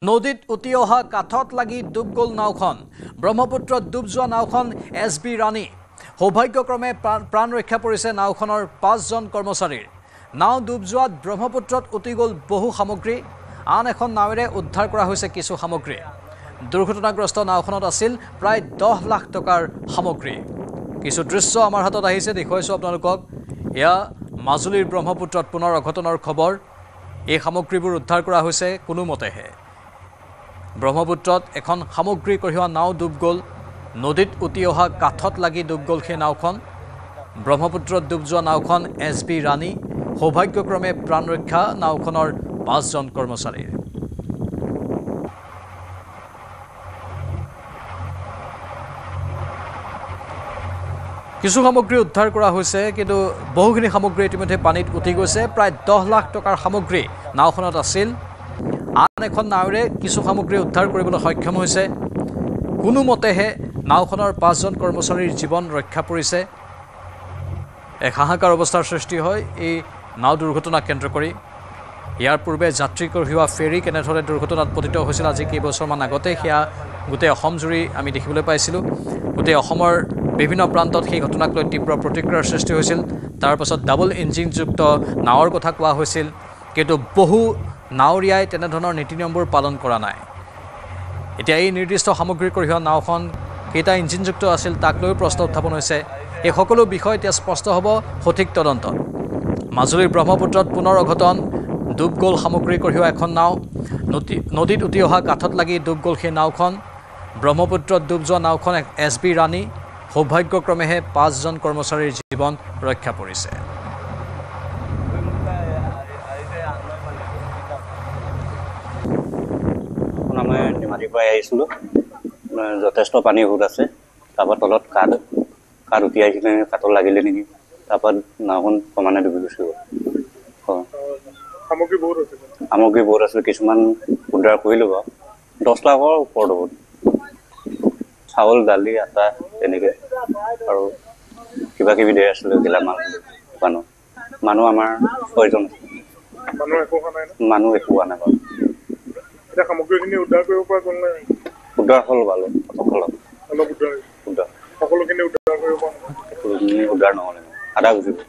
নদীত উটি অহা কাঠত লাগি ডুব গ'ল নাওখন ব্ৰহ্মপুত্ৰত ডুব যোৱা নাওখন এছ.বি. ৰাণী সৌভাগ্যক্ৰমে প্ৰাণ ৰক্ষা পৰিছে নাওখনৰ 5জন কৰ্মচাৰীৰ নাও ডুব যোৱাত ব্ৰহ্মপুত্ৰত উটি গ'ল বহু সামগ্ৰী আন এখন নাৱেৰে উদ্ধাৰ কৰা হৈছে কিছু সামগ্ৰী দুৰ্ঘটনাগ্ৰস্ত নাওখনত আছিল প্ৰায় 10 লাখ টকাৰ সামগ্ৰী কিছু দৃশ্য আমাৰ হাতত আহিছে দেখুৱাইছো আপোনালোকক এয়া মাজুলীৰ ব্ৰহ্মপুত্ৰত পুনৰ অঘটনৰ খবৰ এই সামগ্ৰীবোৰ উদ্ধাৰ কৰা হৈছে কোনোমতেহে ব্ৰহ্মপুত্ৰত এখন সামগ্ৰী কঢ়িওৱা নাও ডুব গ'ল নদীত উটি অহা কাঠত লাগি ডুব গ'ল সেই নাওখন ব্ৰহ্মপুত্ৰত ডুব যোৱা নাওখন এছ.বি. ৰাণী সৌভাগ্যক্ৰমে প্ৰাণ ৰক্ষা নাওখনৰ 5জন কৰ্মচাৰীৰ কিছু সামগ্ৰী উদ্ধাৰ কৰা হৈছে কিন্তু বহুখিনি সামগ্ৰী ইতিমধ্যে পানীত উঠি গৈছে প্ৰায় 10 লাখ টকাৰ সামগ্ৰী নাওখনত আছিল আন এখন নাৱেৰে কিছু সামগ্ৰী উদ্ধাৰ কৰিবলৈ সক্ষম হৈছে কোনোমতেহে নাওখনৰ 5জন কৰ্মচাৰীৰ জীৱন ৰক্ষা পৰিছে এক হাহাকাৰ অৱস্থাৰ সৃষ্টি হয় এই নাও দুৰ্ঘটনা কেন্দ্ৰ কৰি ইয়াৰ পূৰ্বে যাত্ৰী কঢ়িওৱা ফেৰী কেনেধৰণে দুৰ্ঘটনাত পতিত হৈছিল আজি কেইবছৰমান আগতে সেয়া গোটেই অসম জুৰি আমি দেখিবলৈ পাইছিলোঁ গোটেই অসমৰ বিভিন্ন প্ৰান্তত সেই ঘটনাক লৈ তীব্ৰ প্ৰতিক্ৰিয়াৰ সৃষ্টি হৈছিল তাৰ পাছত ডাবল ইঞ্জিনযুক্ত নাৱৰ কথা কোৱা হৈছিল কিন্তু বহু নাৱৰীয়াই তেনেধৰণৰ নীতি নিয়মবোৰ পালন কৰা নাই এতিয়া এই নিৰ্দিষ্ট সামগ্ৰী কঢ়িওৱা নাওখন কেইটা ইঞ্জিনযুক্ত আছিল তাক লৈ প্ৰশ্ন উত্থাপন হৈছে এই সকলো বিষয় এতিয়া স্পষ্ট হ'ব সঠিক তদন্তত মাজুলীৰ ব্ৰহ্মপুত্ৰত পুনৰ অঘটন ডুব গ'ল সামগ্ৰী কঢ়িওৱা এখন নাও নদীত উটি অহা কাঠত লাগি ডুব গ'ল সেই নাওখন ব্ৰহ্মপুত্ৰত ডুব যোৱা নাওখন এছ.বি. ৰাণী সৌভাগ্যক্ৰমেহে 5জন কৰ্মচাৰীৰ জীৱন ৰক্ষা পৰিছে আমি নিমাতীৰ পৰা আহিছিলোঁ যথেষ্ট পানী সুত আছে তাৰপৰা তলত কাঠ উটি আহিছিলে কাঠত লাগিলে নেকি তাৰপৰা নাওখন সমানে ডুবি গুচি গ'ল সামগ্ৰী বহুত আছিল কিছুমান উদ্ধাৰ কৰিলোঁ বাৰু 10 লাখৰ ওপৰত বহুত চাউল দালি আটা তেনেকৈ আৰু কিবা কিবি ধেৰ আছিলে গেলামাল দোকানত মানুহ আমাৰ 6জন মানুহ একো হোৱা নাই বাৰু সামগ্ৰীখিনি উদ্ধাৰ কৰিব পৰা গ'ল নাই উদ্ধাৰ হ'ল বাৰু সকলোখিনি উদ্ধাৰ কৰিব পৰা উদ্ধাৰ নহ'লে আধা গুচি গ'ল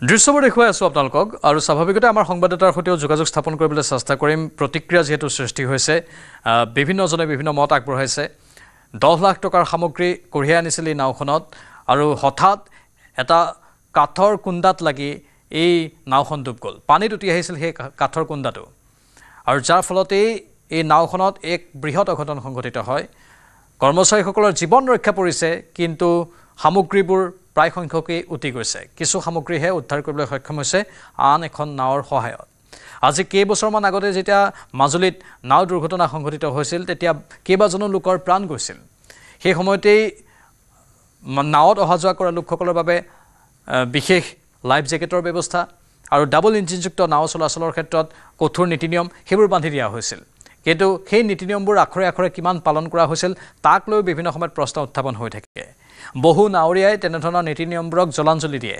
দৃশ্যবোৰ দেখুৱাই আছোঁ আপোনালোকক আৰু স্বাভাৱিকতে আমাৰ সংবাদদাতাৰ সৈতেও যোগাযোগ স্থাপন কৰিবলৈ চেষ্টা কৰিম প্ৰতিক্ৰিয়া যিহেতু সৃষ্টি হৈছে বিভিন্নজনে বিভিন্ন মত আগবঢ়াইছে 10 লাখ টকাৰ সামগ্ৰী কঢ়িয়াই আনিছিল এই নাওখনত আৰু হঠাৎ এটা কাঠৰ কুন্দাত লাগি এই নাওখন ডুব গ'ল পানীত উটি আহিছিল সেই কাঠৰ কুন্দাটো আৰু যাৰ ফলতেই এই নাওখনত এক বৃহৎ অঘটন সংঘটিত হয় কৰ্মচাৰীসকলৰ জীৱন ৰক্ষা পৰিছে কিন্তু সামগ্ৰীবোৰ প্ৰায় সংখ্যকেই উটি গৈছে কিছু সামগ্ৰীহে উদ্ধাৰ কৰিবলৈ সক্ষম হৈছে আন এখন নাৱৰ সহায়ত আজি কেইবছৰমান আগতে যেতিয়া মাজুলীত নাও দুৰ্ঘটনা সংঘটিত হৈছিল তেতিয়া কেইবাজনো লোকৰ প্ৰাণ গৈছিল সেই সময়তেই নাৱত অহা যোৱা কৰা লোকসকলৰ বাবে বিশেষ লাইফ জেকেটৰ ব্যৱস্থা আৰু ডাবল ইঞ্জিনযুক্ত নাও চলাচলৰ ক্ষেত্ৰত কঠোৰ নীতি নিয়ম সেইবোৰ বান্ধি দিয়া হৈছিল কিন্তু সেই নীতি নিয়মবোৰ আখৰে আখৰে কিমান পালন কৰা হৈছিল তাক লৈ বিভিন্ন সময়ত প্ৰশ্ন উত্থাপন হৈ থাকে বহু নাৱৰীয়াই তেনেধৰণৰ নীতি নিয়মবোৰক জলাঞ্জলি দিয়ে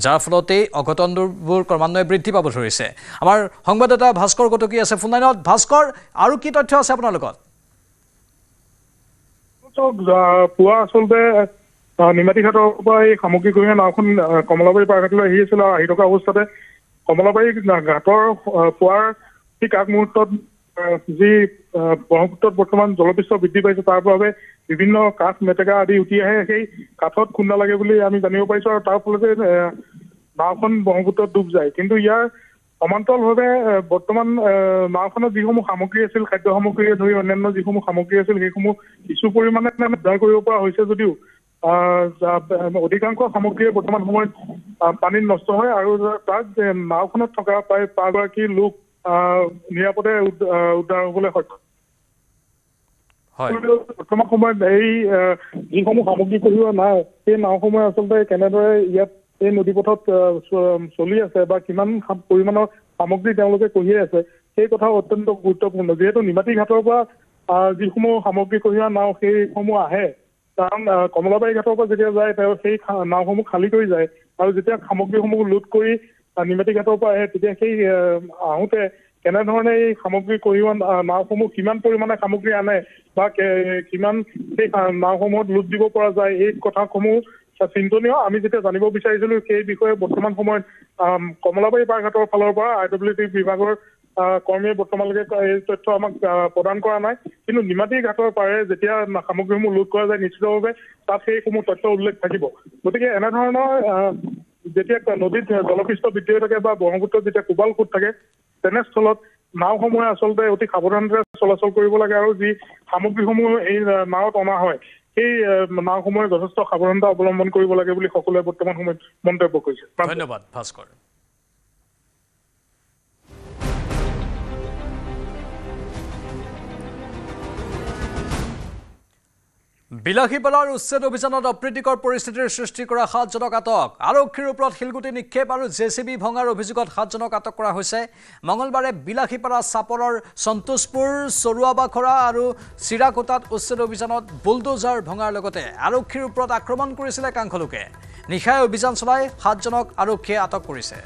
যাৰ ফলতেই অঘটনবোৰ ক্ৰমান্বয়ে বৃদ্ধি পাব ধৰিছে আমাৰ সংবাদদাতা ভাস্কৰ কটকী আছে ফোন লাইনত ভাস্কৰ আৰু কি তথ্য আছে আপোনাৰ লগত পুৱা আচলতে নিমাতী ঘাটৰ পৰা এই সামগ্ৰী কঢ়িওৱা নাওখন কমলাবাৰী পাৰঘাটলৈ আহি আছিল আৰু আহি থকা অৱস্থাতে কমলাবাৰী ঘাটৰ পুৱাৰ ঠিক আগমুহূৰ্তত যি ব্ৰহ্মপুত্ৰত বৰ্তমান জলপৃষ্ঠ বৃদ্ধি পাইছে তাৰ বাবে বিভিন্ন কাঠ মেটেকা আদি উটি আহে সেই কাঠত খুন্দা লাগে বুলি আমি জানিব পাৰিছোঁ আৰু তাৰ ফলতে নাওখন ব্ৰহ্মপুত্ৰত ডুব যায় কিন্তু ইয়াৰ সমান্তৰালভাৱে বৰ্তমান নাওখনত যিসমূহ সামগ্ৰী আছিল খাদ্য সামগ্ৰীকে ধৰি অন্যান্য যিসমূহ সামগ্ৰী আছিল সেইসমূহ কিছু পৰিমাণে উদ্ধাৰ কৰিব পৰা হৈছে যদিও অধিকাংশ সামগ্ৰীয়ে বৰ্তমান সময়ত পানীত নষ্ট হয় আৰু তাত নাওখনত থকা প্ৰায় 5গৰাকী লোক নিৰাপদে উদ্ধাৰ হ'বলৈ সক্ষম বৰ্তমান সময়ত এই যিসমূহ সামগ্ৰী কঢ়িওৱা নাও সেই নাওসমূহে আচলতে কেনেদৰে ইয়াত এই নদীপথত চলি আছে বা কিমান পৰিমাণৰ সামগ্ৰী তেওঁলোকে কঢ়িয়াই আছে সেই কথাও অত্যন্ত গুৰুত্বপূৰ্ণ যিহেতু নিমাতী ঘাটৰ পৰা যিসমূহ সামগ্ৰী কঢ়িওৱা নাও সেইসমূহ আহে কাৰণ কমলাবাৰী ঘাটৰ পৰা যেতিয়া যায় তেওঁ সেই নাওসমূহ খালী কৰি যায় আৰু যেতিয়া সামগ্ৰীসমূহ লোড কৰি নিমাতী ঘাটৰ পৰা আহে তেতিয়া সেই আহোঁতে কেনেধৰণে এই সামগ্ৰী কঢ়িওৱা নাওসমূহ কিমান পৰিমাণে সামগ্ৰী আনে বা কিমান সেই নাওসমূহত লোড দিব পৰা যায় এই কথাসমূহ চিন্তনীয়। আমি যেতিয়া জানিব বিচাৰিছিলো সেই বিষয়ে বৰ্তমান সময়ত কমলাবাৰী পাৰঘাটৰ ফালৰ পৰা IWT বিভাগৰ কৰ্মীয়ে বৰ্তমানলৈকে এই তথ্য আমাক প্ৰদান কৰা নাই, কিন্তু নিমাতী ঘাটৰ পাৰে যেতিয়া সামগ্ৰীসমূহ লোড কৰা যায় নিশ্চিতভাৱে তাত সেইসমূহ তথ্য উল্লেখ থাকিব। গতিকে এনেধৰণৰ যেতিয়া নদীত জলপৃষ্ঠ বৃদ্ধি হৈ থাকে বা ব্ৰহ্মপুত্ৰত যেতিয়া কোবাল সোঁত থাকে তেনেস্থলত নাওসমূহে আচলতে অতি সাৱধানতাৰে চলাচল কৰিব লাগে আৰু যি সামগ্ৰীসমূহ এই নাৱত অনা হয় সেই নাওসমূহে যথেষ্ট সাৱধানতা অৱলম্বন কৰিব লাগে বুলি সকলোৱে বৰ্তমান সময়ত মন্তব্য কৰিছে। ধন্যবাদ ভাস্কৰ। বিলাসীপাৰাৰ উচ্ছেদ অভিযানত অপ্ৰীতিকৰ পৰিস্থিতিৰ সৃষ্টি কৰা 7 জনক আটক। আৰক্ষীৰ ওপৰত শিলগুটি নিক্ষেপ আৰু JCB ভঙাৰ অভিযোগত 7 জনক আটক কৰা হৈছে। মঙলবাৰে বিলাসীপাৰা চাপৰৰ সন্তোষপুৰ চৰুৱাবাখৰা আৰু চিৰাকোটাত উচ্ছেদ অভিযানত বুলডোজাৰ ভঙাৰ লগতে আৰক্ষীৰ ওপৰত আক্ৰমণ কৰিছিলে একাংশ লোকে। নিশাই অভিযান চলাই 7 জনক আৰক্ষীয়ে আটক কৰিছে।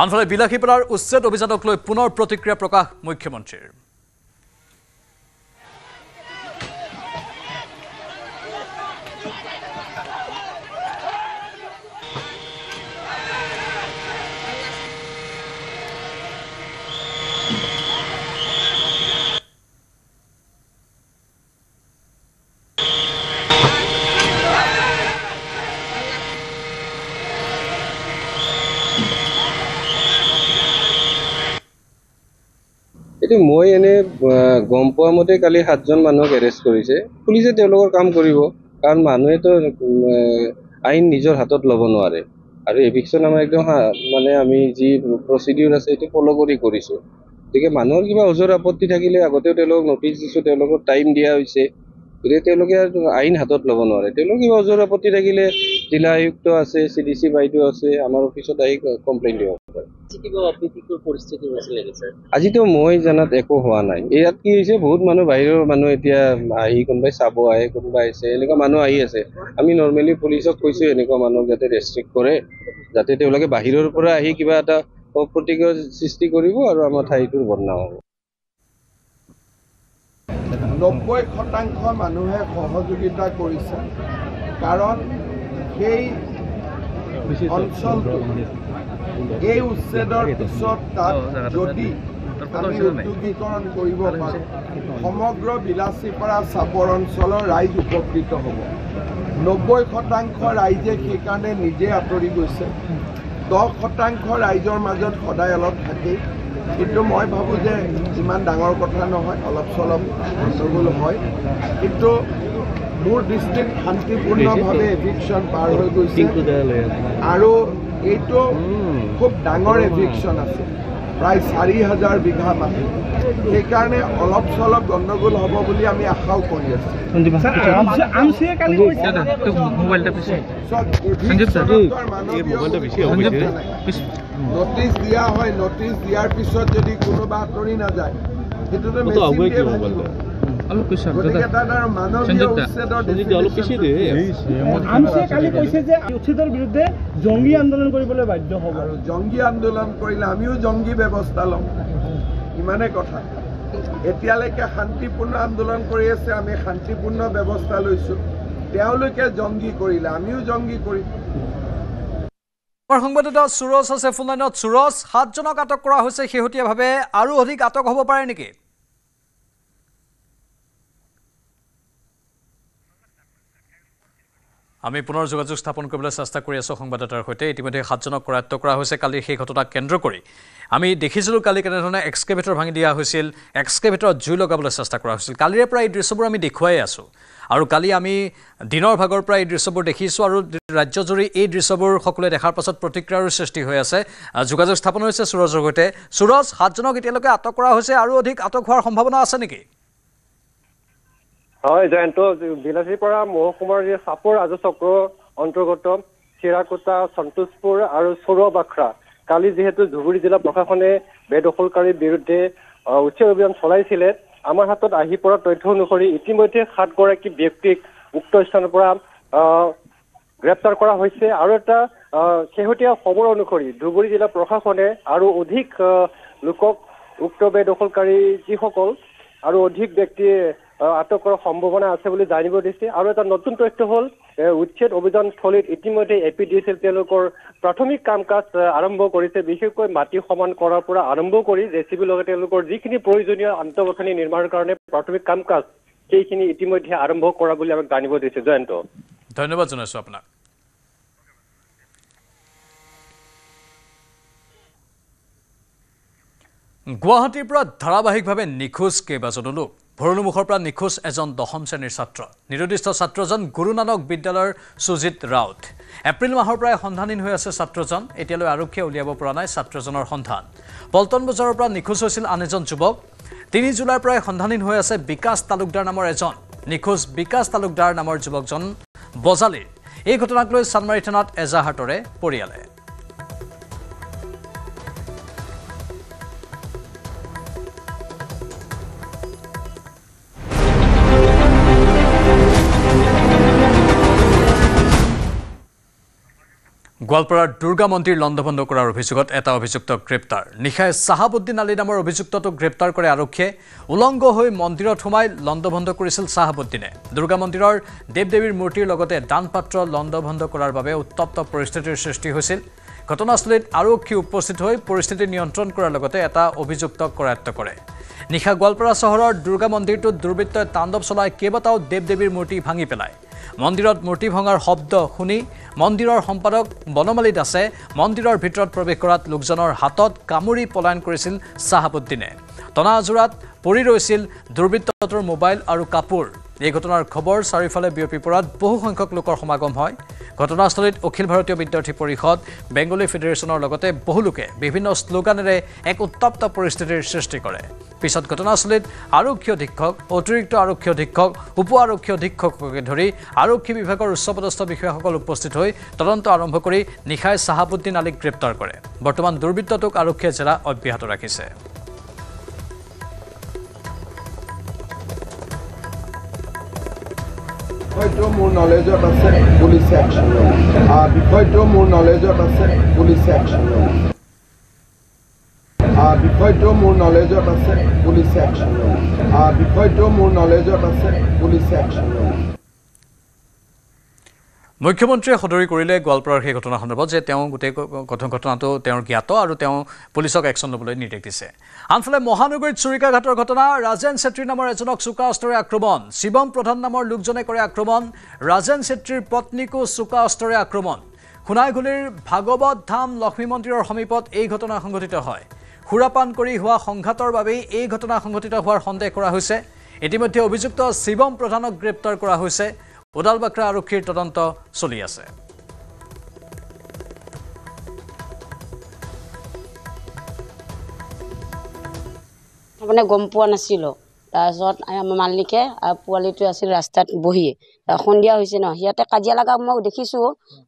আনফালে বিলাসীপাৰাৰ উচ্ছেদ অভিযানক লৈ পুনৰ প্ৰতিক্ৰিয়া প্ৰকাশ মুখ্যমন্ত্ৰীৰ। এইটো মই এনে গম পোৱা মতে কালি 7 জন মানুহক এৰেষ্ট কৰিছে। পুলিচে তেওঁলোকৰ কাম কৰিব, কাৰণ মানুহেতো আইন নিজৰ হাতত ল'ব নোৱাৰে আৰু এভিকশ্যন আমাৰ একদম মানে আমি যি প্ৰচিডিউৰ আছে সেইটো ফ'ল' কৰিছোঁ। গতিকে মানুহৰ কিবা ওজৰ আপত্তি থাকিলে আগতেও তেওঁলোকক নটিচ দিছোঁ, তেওঁলোকক টাইম দিয়া হৈছে, গতিকে তেওঁলোকে আইন হাতত ল'ব নোৱাৰে। তেওঁলোকৰ কিবা ওজৰ আপত্তি থাকিলে জিলা আয়ুক্ত আছে, CDC বাইদেউ আছে, আমাৰ অফিচত আহি কমপ্লেইন দিব পাৰে। আজিতো মই জানাত একো হোৱা নাই। ইয়াত কি হৈছে, বহুত মানুহ বাহিৰৰ মানুহ এতিয়া আহি কোনোবাই চাব আহে, কোনোবাই আহিছে, এনেকুৱা মানুহ আহি আছে। আমি নৰ্মেলি পুলিচক কৈছোঁ এনেকুৱা মানুহক যাতে ৰেষ্ট্ৰিক্ট কৰে, যাতে তেওঁলোকে বাহিৰৰ পৰা আহি কিবা এটা অপ্ৰীতিকৰ সৃষ্টি কৰিব আৰু আমাৰ ঠাইটোৰ বদনাম হ'ব। 90% মানুহে সহযোগিতা কৰিছে, কাৰণ সেই অঞ্চলটো এই উচ্ছেদৰ পিছত তাত যদি আমি উদ্যোগীকৰণ কৰিব পাৰোঁ সমগ্ৰ বিলাসীপাৰা চাপৰ অঞ্চলৰ ৰাইজ উপকৃত হ'ব। 90% ৰাইজে সেইকাৰণে নিজে আঁতৰি গৈছে। 10% ৰাইজৰ মাজত সদায় অলপ থাকেই, কিন্তু মই ভাবোঁ যে ইমান ডাঙৰ কথা নহয়, অলপ চলপ গণ্ডগোল হয়, কিন্তু মোৰ দৃষ্টিত শান্তিপূৰ্ণভাৱে এভিকশ্যন পাৰ হৈ গৈছে আৰু এইটো খুব ডাঙৰ এভিকশ্যন আছে, প্ৰায় 4,000 বিঘা মাটি। সেইকাৰণে অলপ চলপ গণ্ডগোল হ'ব বুলি আমি আশাও কৰি আছোঁ। নটিচ দিয়া হয়, নটিচ দিয়াৰ পিছত যদি কোনোবা আঁতৰি নাযায় সেইটোতো গতিকে তাত আৰু মানৱীয় উচ্ছেদৰ উচ্ছেদৰ বিৰুদ্ধে জংগী আন্দোলন কৰিবলৈ বাধ্য হ'ব আৰু জংগী আন্দোলন কৰিলে আমিও জংগী ব্যৱস্থা ল'ম, ইমানে কথা। এতিয়ালৈকে শান্তিপূৰ্ণ আন্দোলন কৰি আছে, আমি শান্তিপূৰ্ণ ব্যৱস্থা লৈছোঁ। তেওঁলোকে জংগী কৰিলে আমিও জংগী কৰিম। আমাৰ সংবাদদাতা সুৰজ আছে ফোন লাইনত। সুৰজ, 7 জনক আটক কৰা হৈছে শেহতীয়াভাৱে, আৰু অধিক আটক হ'ব পাৰে নেকি? আমি পুনৰ যোগাযোগ স্থাপন কৰিবলৈ চেষ্টা কৰি আছোঁ সংবাদদাতাৰ সৈতে। ইতিমধ্যে 7 জনক কৰায়ত্ব কৰা হৈছে কালিৰ সেই ঘটনাক কেন্দ্ৰ কৰি। আমি দেখিছিলোঁ কালি কেনেধৰণে এক্সকেভেটৰ ভাঙি দিয়া হৈছিল, এক্সকেভেটৰত জুই লগাবলৈ চেষ্টা কৰা হৈছিল। কালিৰে পৰা এই দৃশ্যবোৰ আমি দেখুৱাই আছোঁ আৰু কালি আমি দিনৰ ভাগৰ পৰা এই দৃশ্যবোৰ দেখিছোঁ আৰু ৰাজ্যজুৰি এই দৃশ্যবোৰ সকলোৱে দেখাৰ পাছত প্ৰতিক্ৰিয়াৰো সৃষ্টি হৈ আছে। যোগাযোগ স্থাপন হৈছে সুৰজৰ সৈতে। সুৰজ, 7 জনক এতিয়ালৈকে আটক কৰা হৈছে, আৰু অধিক আটক হোৱাৰ সম্ভাৱনা আছে নেকি? হয় জয়ন্ত, বিলাসীপাৰা মহকুমাৰ যি চাপৰ ৰাজচক্ৰ অন্তৰ্গত চিৰাকোটা, সন্তোষপুৰ আৰু চৰুৱাবাখৰা, কালি যিহেতু ধুবুৰী জিলা প্ৰশাসনে বেদখলকাৰীৰ বিৰুদ্ধে উচ্ছেদ অভিযান চলাইছিলে আমাৰ হাতত আহি পৰা তথ্য অনুসৰি ইতিমধ্যে 7 গৰাকী ব্যক্তিক উক্ত স্থানৰ পৰা গ্ৰেপ্তাৰ কৰা হৈছে আৰু এটা শেহতীয়া খবৰ অনুসৰি ধুবুৰী জিলা প্ৰশাসনে আৰু অধিক লোকক উক্ত বেদখলকাৰী যিসকল আৰু অধিক ব্যক্তি আটক কৰাৰ সম্ভাৱনা আছে বুলি জানিব দিছে আৰু এটা নতুন তথ্য হ'ল উচ্ছেদ অভিযানস্থলীত ইতিমধ্যে APDCL তেওঁলোকৰ প্ৰাথমিক কাম কাজ আৰম্ভ কৰিছে বিশেষকৈ মাটি সমান কৰাৰ পৰা আৰম্ভ কৰি JCB লগত তেওঁলোকৰ যিখিনি প্ৰয়োজনীয় আন্তঃগাঁথনি নিৰ্মাণৰ কাৰণে প্ৰাথমিক কাম কাজ সেইখিনি ইতিমধ্যে আৰম্ভ কৰা বুলি আমাক জানিব দিছে জয়ন্ত ধন্যবাদ জনাইছোঁ আপোনাক গুৱাহাটীৰ পৰা ধাৰাবাহিকভাৱে নিখোজ কেইবাজনো লোক ভৰলুমুখৰ পৰা নিখোজ এজন 10ম শ্ৰেণীৰ ছাত্ৰ নিৰুদ্দিষ্ট ছাত্ৰজন গুৰু নানক বিদ্যালয়ৰ সুজিত ৰাউত এপ্ৰিল মাহৰ পৰাই সন্ধানহীন হৈ আছে ছাত্ৰজন এতিয়ালৈ আৰক্ষীয়ে উলিয়াব পৰা নাই ছাত্ৰজনৰ সন্ধান পল্টন বজাৰৰ পৰা নিখোজ হৈছিল আন এজন যুৱক 3 জুলাইৰ পৰাই সন্ধানহীন হৈ আছে বিকাশ তালুকদাৰ নামৰ এজন নিখোজ বিকাশ তালুকদাৰ নামৰ যুৱকজন বজালীৰ এই ঘটনাক লৈ চানমাৰী থানাত এজাহাৰৰে পৰিয়ালে গোৱালপাৰাৰ দুৰ্গা মন্দিৰ লণ্ডভণ্ড কৰাৰ অভিযোগত এটা অভিযুক্ত গ্ৰেপ্তাৰ নিশাই চাহাবুদ্দিন আলী নামৰ অভিযুক্তটোক গ্ৰেপ্তাৰ কৰে আৰক্ষীয়ে উলংগ হৈ মন্দিৰত সোমাই লণ্ডভণ্ড কৰিছিল চাহাবুদ্দিনে দুৰ্গা মন্দিৰৰ দেৱ-দেৱীৰ মূৰ্তিৰ লগতে দানপাত্ৰ লণ্ডভণ্ড কৰাৰ বাবে উত্তপ্ত পৰিস্থিতিৰ সৃষ্টি হৈছিল ঘটনাস্থলীত আৰক্ষী উপস্থিত হৈ পৰিস্থিতি নিয়ন্ত্ৰণ কৰাৰ লগতে এটা অভিযুক্তক কৰায়ত্ব কৰে নিশা গোৱালপাৰা চহৰৰ দুৰ্গা মন্দিৰটোত দুৰ্বৃত্তই তাণ্ডৱ চলাই কেইবাটাও দেৱ-দেৱীৰ মূৰ্তি ভাঙি পেলায় মন্দিৰত মূৰ্তি ভঙাৰ শব্দ শুনি মন্দিৰৰ সম্পাদক বনমালী দাসে মন্দিৰৰ ভিতৰত প্ৰৱেশ কৰাত লোকজনৰ হাতত কামুৰি পলায়ন কৰিছিল চাহাবুদ্দিনে তনাজোৰাত পৰি ৰৈছিল দুৰ্বৃত্তটোৰ মোবাইল আৰু কাপোৰ এই ঘটনাৰ খবৰ চাৰিওফালে বিয়পি পৰাত বহু সংখ্যক লোকৰ সমাগম হয় ঘটনাস্থলীত অখিল ভাৰতীয় বিদ্যাৰ্থী পৰিষদ বেংগলী ফেডাৰেশ্যনৰ লগতে বহু লোকে বিভিন্ন শ্লোগানেৰে এক উত্তপ্ত পৰিস্থিতিৰ সৃষ্টি কৰে পিছত ঘটনাস্থলীত আৰক্ষী অধীক্ষক অতিৰিক্ত আৰক্ষী অধীক্ষক উপ আৰক্ষী অধীক্ষককে ধৰি আৰক্ষী বিভাগৰ উচ্চপদস্থ বিষয়াসকল উপস্থিত হৈ তদন্ত আৰম্ভ কৰি নিশাই চাহাবুদ্দিন আলীক গ্ৰেপ্তাৰ কৰে বৰ্তমান দুৰ্বৃত্তটোক আৰক্ষীয়ে জেৰা অব্যাহত ৰাখিছে বিষয়টো মোৰ নলেজত আছে পুলিচ একশ্যন বিষয়টো মোৰ নলেজত আছে পুলিচ একশ্যন বিষয়টো মোৰ নলেজত আছে পুলিচ একশ্যন বিষয়টো মোৰ নলেজত আছে পুলিচ একশ্যন মুখ্যমন্ত্ৰীয়ে সদৰি কৰিলে গোৱালপাৰাৰ সেই ঘটনা সন্দৰ্ভত যে তেওঁ গোটেই ঘটনাটো তেওঁৰ জ্ঞাত আৰু তেওঁ পুলিচক একশ্যন ল'বলৈ নিৰ্দেশ দিছে আনফালে মহানগৰীত চুৰিকাঘাটৰ ঘটনা ৰাজেন ছেত্ৰী নামৰ এজনক চোকা অস্ত্ৰৰে আক্ৰমণ শিৱম প্ৰধান নামৰ লোকজনে কৰে আক্ৰমণ ৰাজেন ছেত্ৰীৰ পত্নীকো চোকা অস্ত্ৰৰে আক্ৰমণ সোণাইগুলিৰ ভাগৱত ধাম লক্ষ্মী মন্দিৰৰ সমীপত এই ঘটনা সংঘটিত হয় সুৰাপান কৰি হোৱা সংঘাতৰ বাবেই এই ঘটনা সংঘটিত হোৱাৰ সন্দেহ কৰা হৈছে ইতিমধ্যে অভিযুক্ত শিৱম প্ৰধানক গ্ৰেপ্তাৰ কৰা হৈছে ওদালবাক্ৰা আৰক্ষীৰ তদন্ত চলি আছে মানে গম পোৱা নাছিলোঁ তাৰপিছত আমাৰ মালিকে পোৱালিটো আছিল ৰাস্তাত বহি সন্ধিয়া হৈছে ন সিহঁতে কাজিয়া লগা মই দেখিছোঁ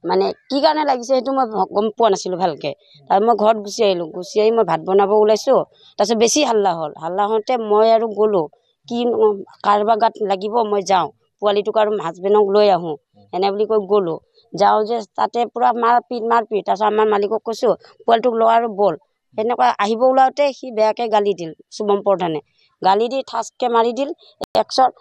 মানে কি কাৰণে লাগিছে সেইটো মই গম পোৱা নাছিলোঁ ভালকৈ তাৰ মই ঘৰত গুচি আহিলোঁ গুচি আহি মই ভাত বনাব ওলাইছোঁ তাৰপিছত বেছি হাল্লা হ'ল হাল্লা হওঁতে মই আৰু গ'লোঁ কি কাৰোবাৰ গাত লাগিব মই যাওঁ পোৱালিটোক আৰু হাজবেণ্ডক লৈ আহোঁ এনে বুলি কৈ গ'লোঁ যাওঁ যে তাতে পূৰা মাৰপিট তাৰপিছত আমাৰ মালিকক কৈছোঁ পোৱালিটোক লোৱা আৰু বল সেনেকুৱা আহিব ওলাওঁতে সি বেয়াকৈ গালি দিল শিৱম প্ৰধানে গালি দি ঠাচকৈ মাৰি দিল একশত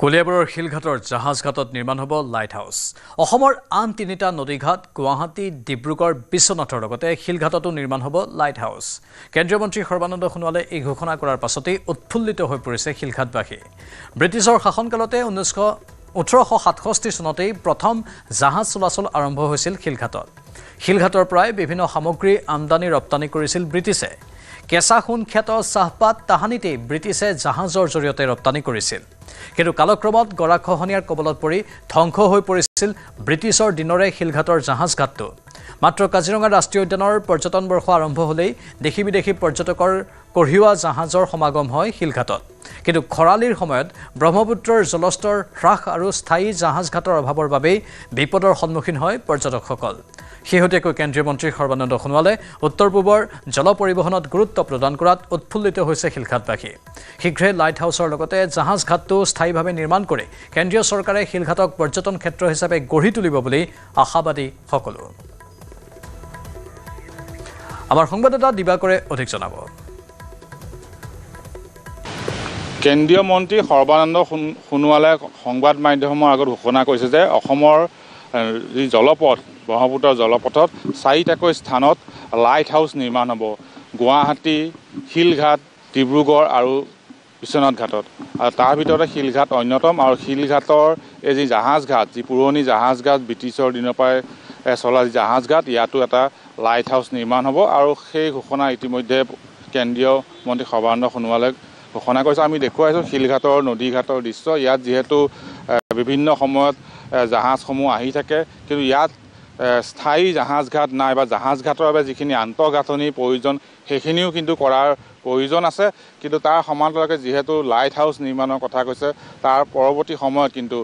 কলিয়াবৰৰ শিলঘাটৰ জাহাজঘাটত নিৰ্মাণ হ'ব লাইট হাউচ অসমৰ আন 3টা নদীঘাট গুৱাহাটী ডিব্ৰুগড় বিশ্বনাথৰ লগতে শিলঘাটতো নিৰ্মাণ হ'ব লাইট হাউচ কেন্দ্ৰীয় মন্ত্ৰী সৰ্বানন্দ সোণোৱালে এই ঘোষণা কৰাৰ পাছতেই উৎফুল্লিত হৈ পৰিছে শিলঘাটবাসী ব্ৰিটিছৰ শাসনকালতে 1867 চনতেই প্ৰথম জাহাজ চলাচল আৰম্ভ হৈছিল শিলঘাটৰ পৰাই বিভিন্ন সামগ্ৰী আমদানি ৰপ্তানি কৰিছিল ব্ৰিটিছে কেঁচা সোণ খ্যাত চাহপাত তাহানিতেই ব্ৰিটিছে জাহাজৰ জৰিয়তে ৰপ্তানি কৰিছিল কিন্তু কালক্ৰমত গৰাখহনীয়াৰ কবলত পৰি ধ্বংস হৈ পৰিছিল ব্ৰিটিছৰ দিনৰে শিলঘাটৰ জাহাজঘাটটো মাত্ৰ কাজিৰঙা ৰাষ্ট্ৰীয় উদ্যানৰ পৰ্যটন বৰ্ষ আৰম্ভ হ'লেই দেশী বিদেশী পৰ্যটকৰ কঢ়িওৱা জাহাজৰ সমাগম হয় শিলঘাটত কিন্তু খৰালিৰ সময়ত ব্ৰহ্মপুত্ৰৰ জলস্তৰ হ্ৰাস আৰু স্থায়ী জাহাজঘাটৰ অভাৱৰ বাবেই বিপদৰ সন্মুখীন হয় পৰ্যটকসকল শেহতীয়াকৈ কেন্দ্ৰীয় মন্ত্ৰী সৰ্বানন্দ সোণোৱালে উত্তৰ পূবৰ জল পৰিবহণত গুৰুত্ব প্ৰদান কৰাত উৎফুল্লিত হৈছে শিলঘাটবাসী শীঘ্ৰে লাইট হাউচৰ লগতে জাহাজঘাটটো স্থায়ীভাৱে নিৰ্মাণ কৰি কেন্দ্ৰীয় চৰকাৰে শিলঘাটক পৰ্যটন ক্ষেত্ৰ হিচাপে গঢ়ি তুলিব বুলি আশাবাদী সকলো আমাৰ সংবাদদাতা দিবাকৰে অধিক জনাব কেন্দ্ৰীয় মন্ত্ৰী সৰ্বানন্দ সোণোৱালে সংবাদ মাধ্যমৰ আগত ঘোষণা কৰিছে যে অসমৰ যি জলপথ ব্ৰহ্মপুত্ৰৰ জলপথত 4টাকৈ স্থানত লাইট হাউচ নিৰ্মাণ হ'ব গুৱাহাটী শিলঘাট ডিব্ৰুগড় আৰু বিশ্বনাথ ঘাটত আৰু তাৰ ভিতৰতে শিলঘাট অন্যতম আৰু শিলঘাটৰ এই যি জাহাজঘাট যি পুৰণি জাহাজঘাট ব্ৰিটিছৰ দিনৰ পৰাই চলা জাহাজঘাট ইয়াতো এটা লাইট হাউচ নিৰ্মাণ হ'ব আৰু সেই ঘোষণা ইতিমধ্যে কেন্দ্ৰীয় মন্ত্ৰী সৰ্বানন্দ সোণোৱালে ঘোষণা কৰিছে আমি দেখুৱাইছোঁ শিলঘাটৰ নদীঘাটৰ দৃশ্য ইয়াত যিহেতু বিভিন্ন সময়ত জাহাজসমূহ আহি থাকে কিন্তু ইয়াত স্থায়ী জাহাজঘাট নাই বা জাহাজঘাটৰ বাবে যিখিনি আন্তঃগাঁথনিৰ প্ৰয়োজন সেইখিনিও কিন্তু কৰাৰ প্ৰয়োজন আছে কিন্তু তাৰ সমান্তৰালকৈ যিহেতু লাইট হাউচ নিৰ্মাণৰ কথা কৈছে তাৰ পৰৱৰ্তী সময়ত কিন্তু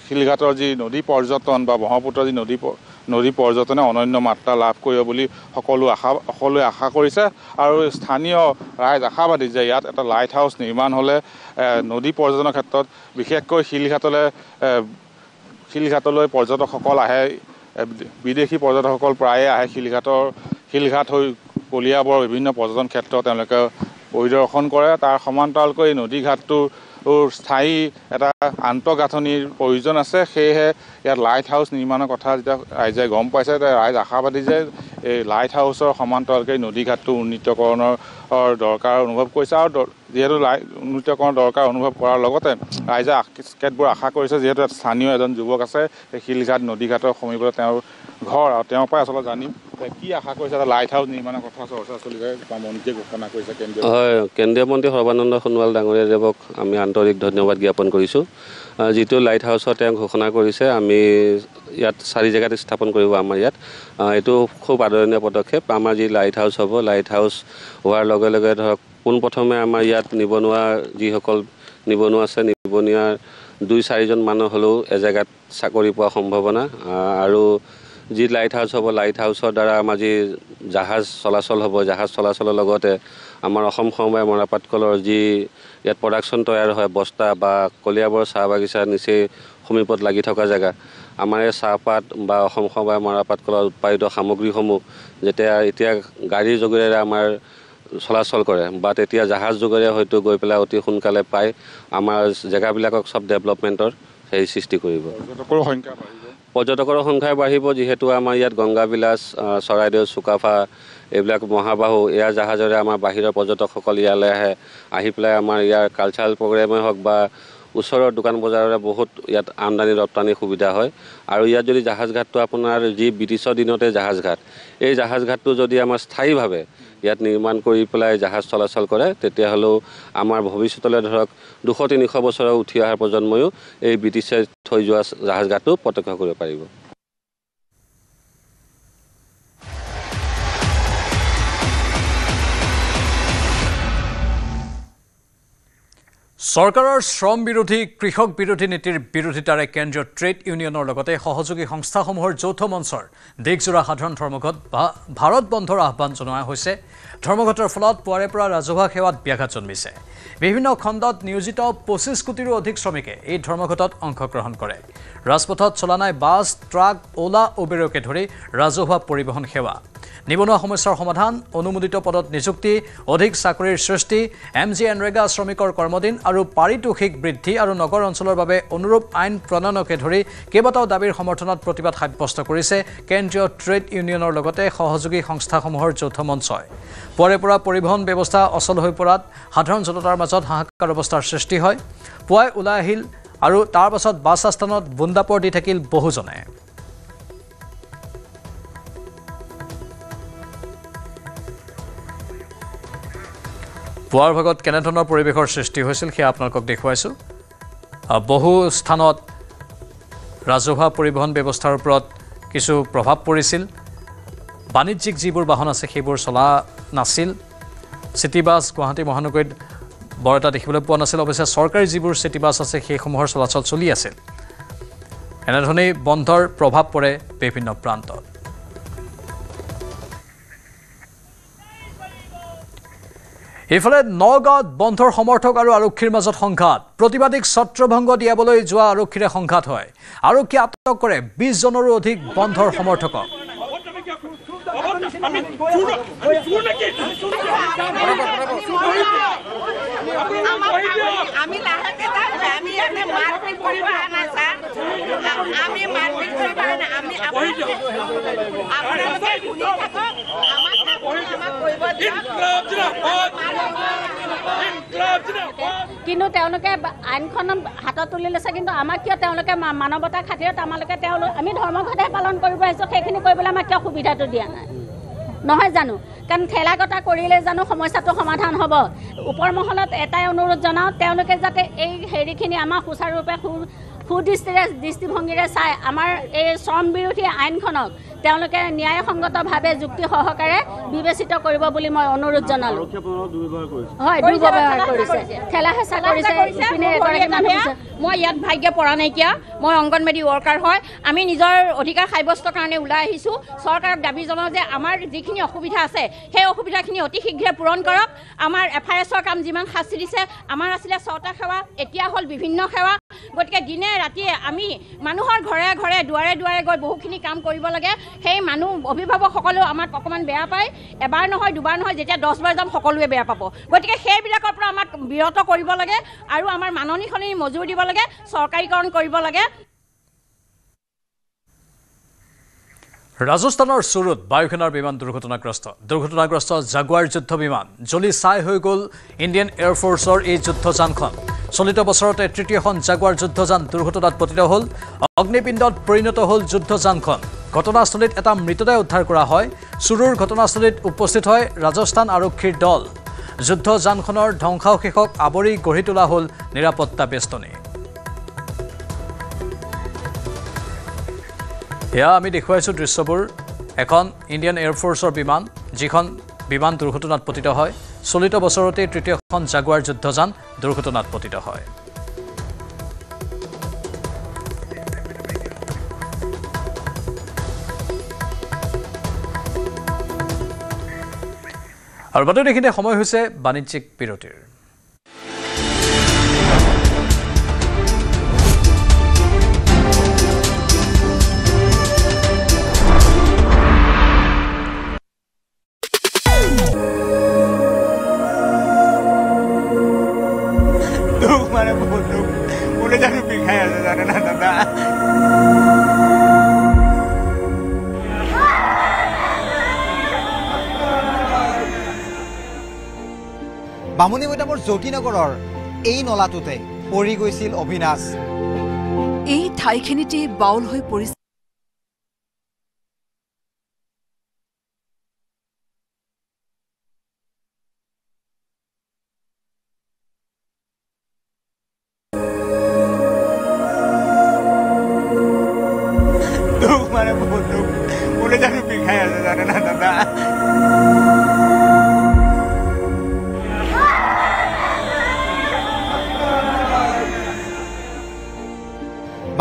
শিলঘাটৰ যি নদী পৰ্যটন বা ব্ৰহ্মপুত্ৰৰ যি নদী পৰ্যটনে অনন্য মাত্ৰা লাভ কৰিব বুলি সকলোৱে আশা কৰিছে আৰু স্থানীয় ৰাইজ আশাবাদী যে ইয়াত এটা লাইট হাউচ নিৰ্মাণ হ'লে নদী পৰ্যটনৰ ক্ষেত্ৰত বিশেষকৈ শিলঘাটলৈ পৰ্যটকসকল আহে বিদেশী পৰ্যটকসকল প্ৰায়ে আহে শিলঘাট হৈ কলিয়াবৰ বিভিন্ন পৰ্যটন ক্ষেত্ৰ তেওঁলোকে পৰিদৰ্শন কৰে তাৰ সমান্তৰালকৈ নদীঘাটটোৰ স্থায়ী এটা আন্তঃগাঁথনিৰ প্ৰয়োজন আছে সেয়েহে ইয়াত লাইট হাউচ নিৰ্মাণৰ কথা যেতিয়া ৰাইজে গম পাইছে ৰাইজ আশাবাদী যে এই লাইট হাউচৰ সমান্তৰালকৈ নদীঘাটটো উন্নীতকৰণৰ দৰকাৰ অনুভৱ কৰিছে আৰু যিহেতু উন্নীতকৰণৰ দৰকাৰ অনুভৱ কৰাৰ লগতে ৰাইজে কেতবোৰ আশা কৰিছে যিহেতু স্থানীয় এজন যুৱক আছে শিলঘাট নদীঘাটৰ সমীপতে তেওঁৰ ঘৰ আৰু তেওঁৰ পৰাই আচলতে জানিম কি আশা কৰিছে এটা লাইট হাউচ নিৰ্মাণৰ কথা চৰ্চা চলিছে বা মন্ত্ৰীয়ে ঘোষণা কৰিছে কেন্দ্ৰীয় মন্ত্ৰী সৰ্বানন্দ সোণোৱাল ডাঙৰীয়া দেৱক আমি আন্তৰিক ধন্যবাদ জ্ঞাপন কৰিছোঁ যিটো লাইট হাউচৰ তেওঁ ঘোষণা কৰিছে আমি ইয়াত 4 জেগাত স্থাপন কৰিব আমাৰ ইয়াত এইটো খুব আদৰণীয় পদক্ষেপ আমাৰ যি লাইট হাউচ হ'ব লাইট হাউচ হোৱাৰ লগে লগে ধৰক পোনপ্ৰথমে আমাৰ ইয়াত নিবনুৱা যিসকল নিবনুৱা আছে নিবনুৱাৰ 2-4জন মানুহ হ'লেও এজেগাত চাকৰি পোৱাৰ সম্ভাৱনা আৰু যি লাইট হাউচ হ'ব লাইট হাউচৰ দ্বাৰা আমাৰ যি জাহাজ চলাচল হ'ব জাহাজ চলাচলৰ লগতে আমাৰ অসম সমবায় মৰাপাট কলৰ যি ইয়াত প্ৰডাকশ্যন তৈয়াৰ হয় বস্তা বা কলিয়াবৰ চাহ বাগিচাৰ নিচেই সমীপত লাগি থকা জেগা আমাৰ এই চাহপাত বা অসম সমবায় মৰাপাট কলৰ উৎপাদিত সামগ্ৰীসমূহ যেতিয়া এতিয়া গাড়ীৰ যোগেৰে আমাৰ চলাচল কৰে বা তেতিয়া জাহাজ যোগেৰে হয়তো গৈ পেলাই অতি সোনকালে পাই আমাৰ জেগাবিলাকক চব ডেভেলপমেণ্টৰ সেই সৃষ্টি কৰিব পৰ্যটকৰ সংখ্যা বাঢ়িব যিহেতু আমাৰ ইয়াত গংগাবিলাস চৰাইদেউ চুকাফা এইবিলাক মহাবাহু এয়াৰ জাহাজেৰে আমাৰ বাহিৰৰ পৰ্যটকসকল ইয়ালৈ আহি পেলাই আমাৰ ইয়াৰ কালচাৰেল প্ৰগ্ৰেমেই হওক বা ওচৰৰ দোকান বজাৰৰে বহুত ইয়াত আমদানি ৰপ্তানি সুবিধা হয় আৰু ইয়াত যদি জাহাজঘাটটো আপোনাৰ যি ব্ৰিটিছৰ দিনতে জাহাজঘাট এই জাহাজঘাটটো যদি আমাৰ স্থায়ীভাৱে ইয়াত নিৰ্মাণ কৰি পেলাই জাহাজ চলাচল কৰে তেতিয়াহ'লেও আমাৰ ভৱিষ্যতলৈ ধৰক 200-300 বছৰৰ উঠি অহাৰ প্ৰজন্ময়ো এই ব্ৰিটিছে থৈ যোৱা জাহাজঘাটটো প্ৰত্যক্ষ কৰিব পাৰিব চৰকাৰৰ শ্ৰম বিৰোধী কৃষক বিৰোধী নীতিৰ বিৰোধিতাৰে কেন্দ্ৰীয় ট্ৰেড ইউনিয়নৰ লগতে সহযোগী সংস্থাসমূহৰ যৌথ মঞ্চৰ দেশজোৰা সাধাৰণ ধৰ্মঘট বা ভাৰত বন্ধৰ আহ্বান জনোৱা হৈছে ধৰ্মঘটৰ ফলত পুৱাৰে পৰা ৰাজহুৱা সেৱাত ব্যাঘাত জন্মিছে বিভিন্ন খণ্ডত নিয়োজিত 25 কোটিৰো অধিক শ্ৰমিকে এই ধৰ্মঘটত অংশগ্ৰহণ কৰে ৰাজপথত চলা নাই বাছ ট্ৰাক ওলা উবেৰকে ধৰি ৰাজহুৱা পৰিবহণ সেৱা নিবনুৱা সমস্যাৰ সমাধান অনুমোদিত পদত নিযুক্তি অধিক চাকৰিৰ সৃষ্টি এমজি এনৰেগা শ্ৰমিকৰ কৰ্মদিন আৰু পাৰিতোষিক বৃদ্ধি আৰু নগৰ অঞ্চলৰ বাবে অনুৰূপ আইন প্ৰণয়নকে ধৰি কেইবাটাও দাবীৰ সমৰ্থনত প্ৰতিবাদ সাব্যস্ত কৰিছে কেন্দ্ৰীয় ট্ৰেড ইউনিয়নৰ লগতে সহযোগী সংস্থাসমূহৰ যৌথ মঞ্চই পুৱাৰে পৰা পৰিবহণ ব্যৱস্থা অচল হৈ পৰাত সাধাৰণ জনতাৰ মাজত হাহাকাৰ অৱস্থাৰ সৃষ্টি হয় পুৱাই ওলাই আহিল আৰু তাৰ পাছত বাছ আস্থানত বুন্দাপৰ দি থাকিল বহুজনে পুৱাৰ ভাগত কেনেধৰণৰ পৰিৱেশৰ সৃষ্টি হৈছিল সেয়া আপোনালোকক দেখুৱাইছোঁ বহু স্থানত ৰাজহুৱা পৰিবহণ ব্যৱস্থাৰ ওপৰত কিছু প্ৰভাৱ পৰিছিল বাণিজ্যিক যিবোৰ বাহন আছে সেইবোৰ চলা নাছিল চিটি বাছ গুৱাহাটী মহানগৰীত বৰ এটা দেখিবলৈ পোৱা নাছিল অৱশ্যে চৰকাৰী যিবোৰ চিটি বাছ আছে সেইসমূহৰ চলাচল চলি আছিল এনেধৰণেই বন্ধৰ প্ৰভাৱ পৰে বিভিন্ন প্ৰান্তত এইফালে নগাঁৱত বন্ধৰ সমৰ্থক আৰু আৰক্ষীৰ মাজত সংঘাত প্ৰতিবাদীক ছত্ৰভংগ দিয়াবলৈ যোৱা আৰক্ষীৰে সংঘাত হয় আৰক্ষী আটক কৰে 20 জনৰো অধিক বন্ধৰ সমৰ্থকক আমি লাহেকে আমি এনে মাৰপিট কৰিব আনা স্যাৰ আমি মাৰপিট কৰিব আনা আমি আপোনালোকে শুনি থাকক আমাক কৰিব কিন্তু তেওঁলোকে আইনখন হাতত তুলি লৈছে কিন্তু আমাক কিয় তেওঁলোকে মানৱতাৰ খাতিৰত আমালোকে আমি ধৰ্মঘটে পালন কৰিব আহিছোঁ সেইখিনি কৰিবলৈ আমাক কিয় সুবিধাটো দিয়া নাই নহয় জানো কাৰণ ঠেলাগতা কৰিলে জানো সমস্যাটো সমাধান হ'ব ওপৰ মহলত এটাই অনুৰোধ জনাওঁ তেওঁলোকে যাতে এই হেৰিখিনি আমাৰ সুচাৰুৰূপে দৃষ্টিভংগীৰে চাই আমাৰ এই শ্ৰম বিৰোধী আইনখনক তেওঁলোকে ন্যায়সংগতভাৱে যুক্তি সহকাৰে বিবেচিত কৰিব বুলি মই অনুৰোধ জনালোঁ হয় দুৰ্ব্যৱহাৰ কৰিছে ঠেলা হেঁচা কৰিছে মই ইয়াত ভাগ্য পৰা নাইকিয়া মই অংগনবাড়ী ৱৰ্কাৰ হয় আমি নিজৰ অধিকাৰ সাব্যস্তৰ কাৰণে ওলাই আহিছোঁ চৰকাৰক দাবী জনাওঁ যে আমাৰ যিখিনি অসুবিধা আছে সেই অসুবিধাখিনি অতি শীঘ্ৰে পূৰণ কৰক আমাৰ FIS-ৰ কাম যিমান শাস্তি দিছে আমাৰ আছিলে 6টা সেৱা এতিয়া হ'ল বিভিন্ন সেৱা গতিকে দিনে ৰাতিয়ে আমি মানুহৰ ঘৰে ঘৰে দুৱাৰে দুৱাৰে গৈ বহুখিনি কাম কৰিব লাগে সেই মানুহ অভিভাৱকসকলেও আমাক অকণমান বেয়া পায় এবাৰ নহয় দুবাৰ নহয় যেতিয়া 10 বাৰ যাম সকলোৱে বেয়া পাব গতিকে সেইবিলাকৰ পৰা আমাক বিৰত কৰিব লাগে আৰু আমাৰ মাননি খনি মজুৰ দিব লাগে চৰকাৰীকৰণ কৰিব লাগে ৰাজস্থানৰ চুৰুত বায়ুসেনাৰ বিমান দুৰ্ঘটনাগ্ৰস্ত জাগুৱাৰ যুদ্ধ বিমান জ্বলি ছাই হৈ গ'ল ইণ্ডিয়ান এয়াৰফ'ৰ্চৰ এই যুদ্ধযানখন চলিত বছৰতে তৃতীয়খন জাগুৱাৰ যুদ্ধযান দুৰ্ঘটনাত পতিত হ'ল অগ্নিপিণ্ডত পৰিণত হ'ল যুদ্ধযানখন ঘটনাস্থলীত এটা মৃতদেহ উদ্ধাৰ কৰা হয় চুৰুৰ ঘটনাস্থলীত উপস্থিত হয় ৰাজস্থান আৰক্ষীৰ দল যুদ্ধযানখনৰ ধ্বংসাৱশেষক আৱৰি গঢ়ি তোলা হ'ল নিৰাপত্তা বেষ্টনী এয়া আমি দেখুৱাইছোঁ দৃশ্যবোৰ এখন ইণ্ডিয়ান এয়াৰফ'ৰ্চৰ বিমান যিখন বিমান দুৰ্ঘটনাত পতিত হয় চলিত বছৰতে তৃতীয়খন জাগুৱাৰ যুদ্ধযান দুৰ্ঘটনাত পতিত হয় আৰু বাতৰি দেখিলে সময় হৈছে বাণিজ্যিক বিৰতিৰ বামুণী মৈদামৰ জ্যোতিনগৰৰ এই নলাটোতে পৰি গৈছিল অবিনাশ এই ঠাইখিনিতে বাউল হৈ পৰিছিল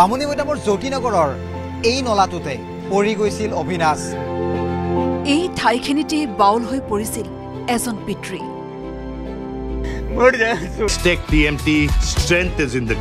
বামুণী মৈদামৰ জ্যোতিনগৰৰ এই নলাটোতে পৰি গৈছিল অবিনাশ এই ঠাইখিনিতে বাউল হৈ পৰিছিল এজন পিতৃ Tech TMT, strength is in the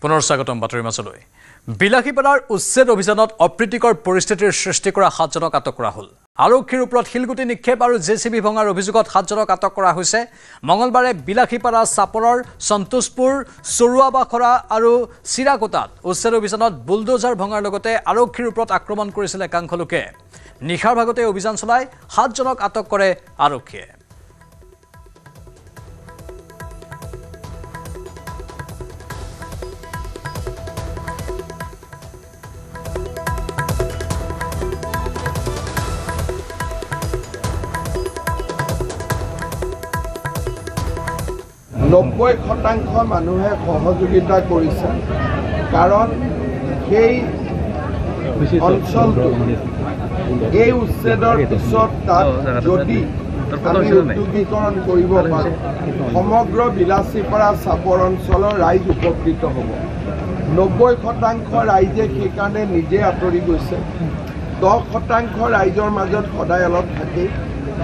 পুনৰ স্বাগতম বাতৰিৰ মাজলৈ বিলাসীপাৰাৰ উচ্ছেদ অভিযানত অপ্ৰীতিকৰ পৰিস্থিতিৰ সৃষ্টি কৰা 7জনক আটক কৰা হ'ল আৰক্ষীৰ ওপৰত শিলগুটি নিক্ষেপ আৰু জেচিবি ভঙাৰ অভিযোগত 7জনক আটক কৰা হৈছে মঙলবাৰে বিলাসীপাৰা চাপৰৰ সন্তোষপুৰ চৰুৱাবাখৰা আৰু চিৰাকোটাত উচ্ছেদ অভিযানত বুলডোজাৰ ভঙাৰ লগতে আৰক্ষীৰ ওপৰত আক্ৰমণ কৰিছিল একাংশ লোকে নিশাৰ ভাগতে অভিযান চলাই 7জনক আটক কৰে আৰক্ষীয়ে নব্বৈ শতাংশ মানুহে সহযোগিতা কৰিছে কাৰণ সেই অঞ্চলটো এই উচ্ছেদৰ পিছত তাত যদি আমি উদ্যোগীকৰণ কৰিব পাৰোঁ সমগ্ৰ বিলাসীপাৰা চাপৰ অঞ্চলৰ ৰাইজ উপকৃত হ'ব 90% ৰাইজে সেইকাৰণে নিজে আঁতৰি গৈছে 10% ৰাইজৰ মাজত সদায় অলপ থাকে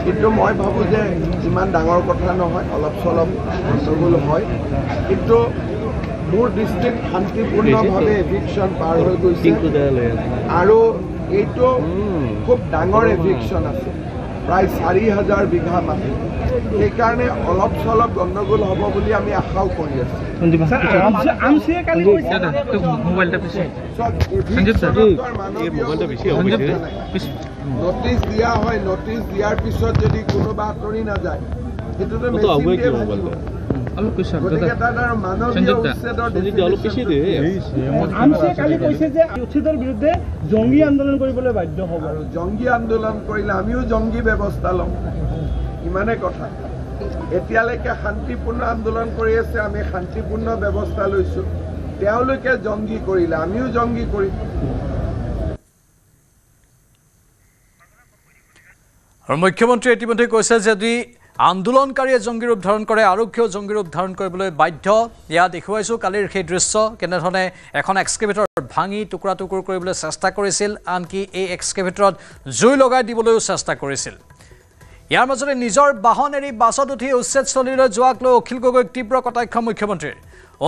কিন্তু মই ভাবোঁ যে ইমান ডাঙৰ কথা নহয় অলপ চলপ গণ্ডগোল হয় কিন্তু মোৰ দৃষ্টিত শান্তিপূৰ্ণভাৱে এভিকশ্যন পাৰ হৈ গৈছে আৰু এইটো খুব ডাঙৰ এভিকশ্যন আছে প্ৰায় 4,000 বিঘা মাটি সেইকাৰণে অলপ চলপ গণ্ডগোল হ'ব বুলি আমি আশাও কৰি আছোঁ নটিচ দিয়া হয় নটিচ দিয়াৰ পিছত যদি কোনোবা আঁতৰি নাযায় সেইটোতো উচ্ছেদৰ বিৰুদ্ধে জংগী আন্দোলন কৰিবলৈ বাধ্য হ'ব আৰু জংগী আন্দোলন কৰিলে আমিও জংগী ব্যৱস্থা ল'ম ইমানে কথা এতিয়ালৈকে শান্তিপূৰ্ণ আন্দোলন কৰি আছে আমি শান্তিপূৰ্ণ ব্যৱস্থা লৈছোঁ তেওঁলোকে জংগী কৰিলে আমিও জংগী কৰিম আৰু মুখ্যমন্ত্ৰীয়ে ইতিমধ্যে কৈছে যে যদি আন্দোলনকাৰীয়ে জংগী ৰূপ ধাৰণ কৰে আৰক্ষীয়েও জংগী ৰূপ ধাৰণ কৰিবলৈ বাধ্য ইয়াত দেখুৱাইছোঁ কালিৰ সেই দৃশ্য কেনেধৰণে এখন এক্সকেভেটৰ ভাঙি টুকুৰা টুকুৰ কৰিবলৈ চেষ্টা কৰিছিল আনকি এই এক্সকেভেটৰত জুই লগাই দিবলৈও চেষ্টা কৰিছিল ইয়াৰ মাজতে নিজৰ বাহন এৰি বাছত উঠি উচ্ছেদস্থলীলৈ যোৱাক লৈ অখিল গগৈক তীব্ৰ কটাক্ষ মুখ্যমন্ত্ৰীৰ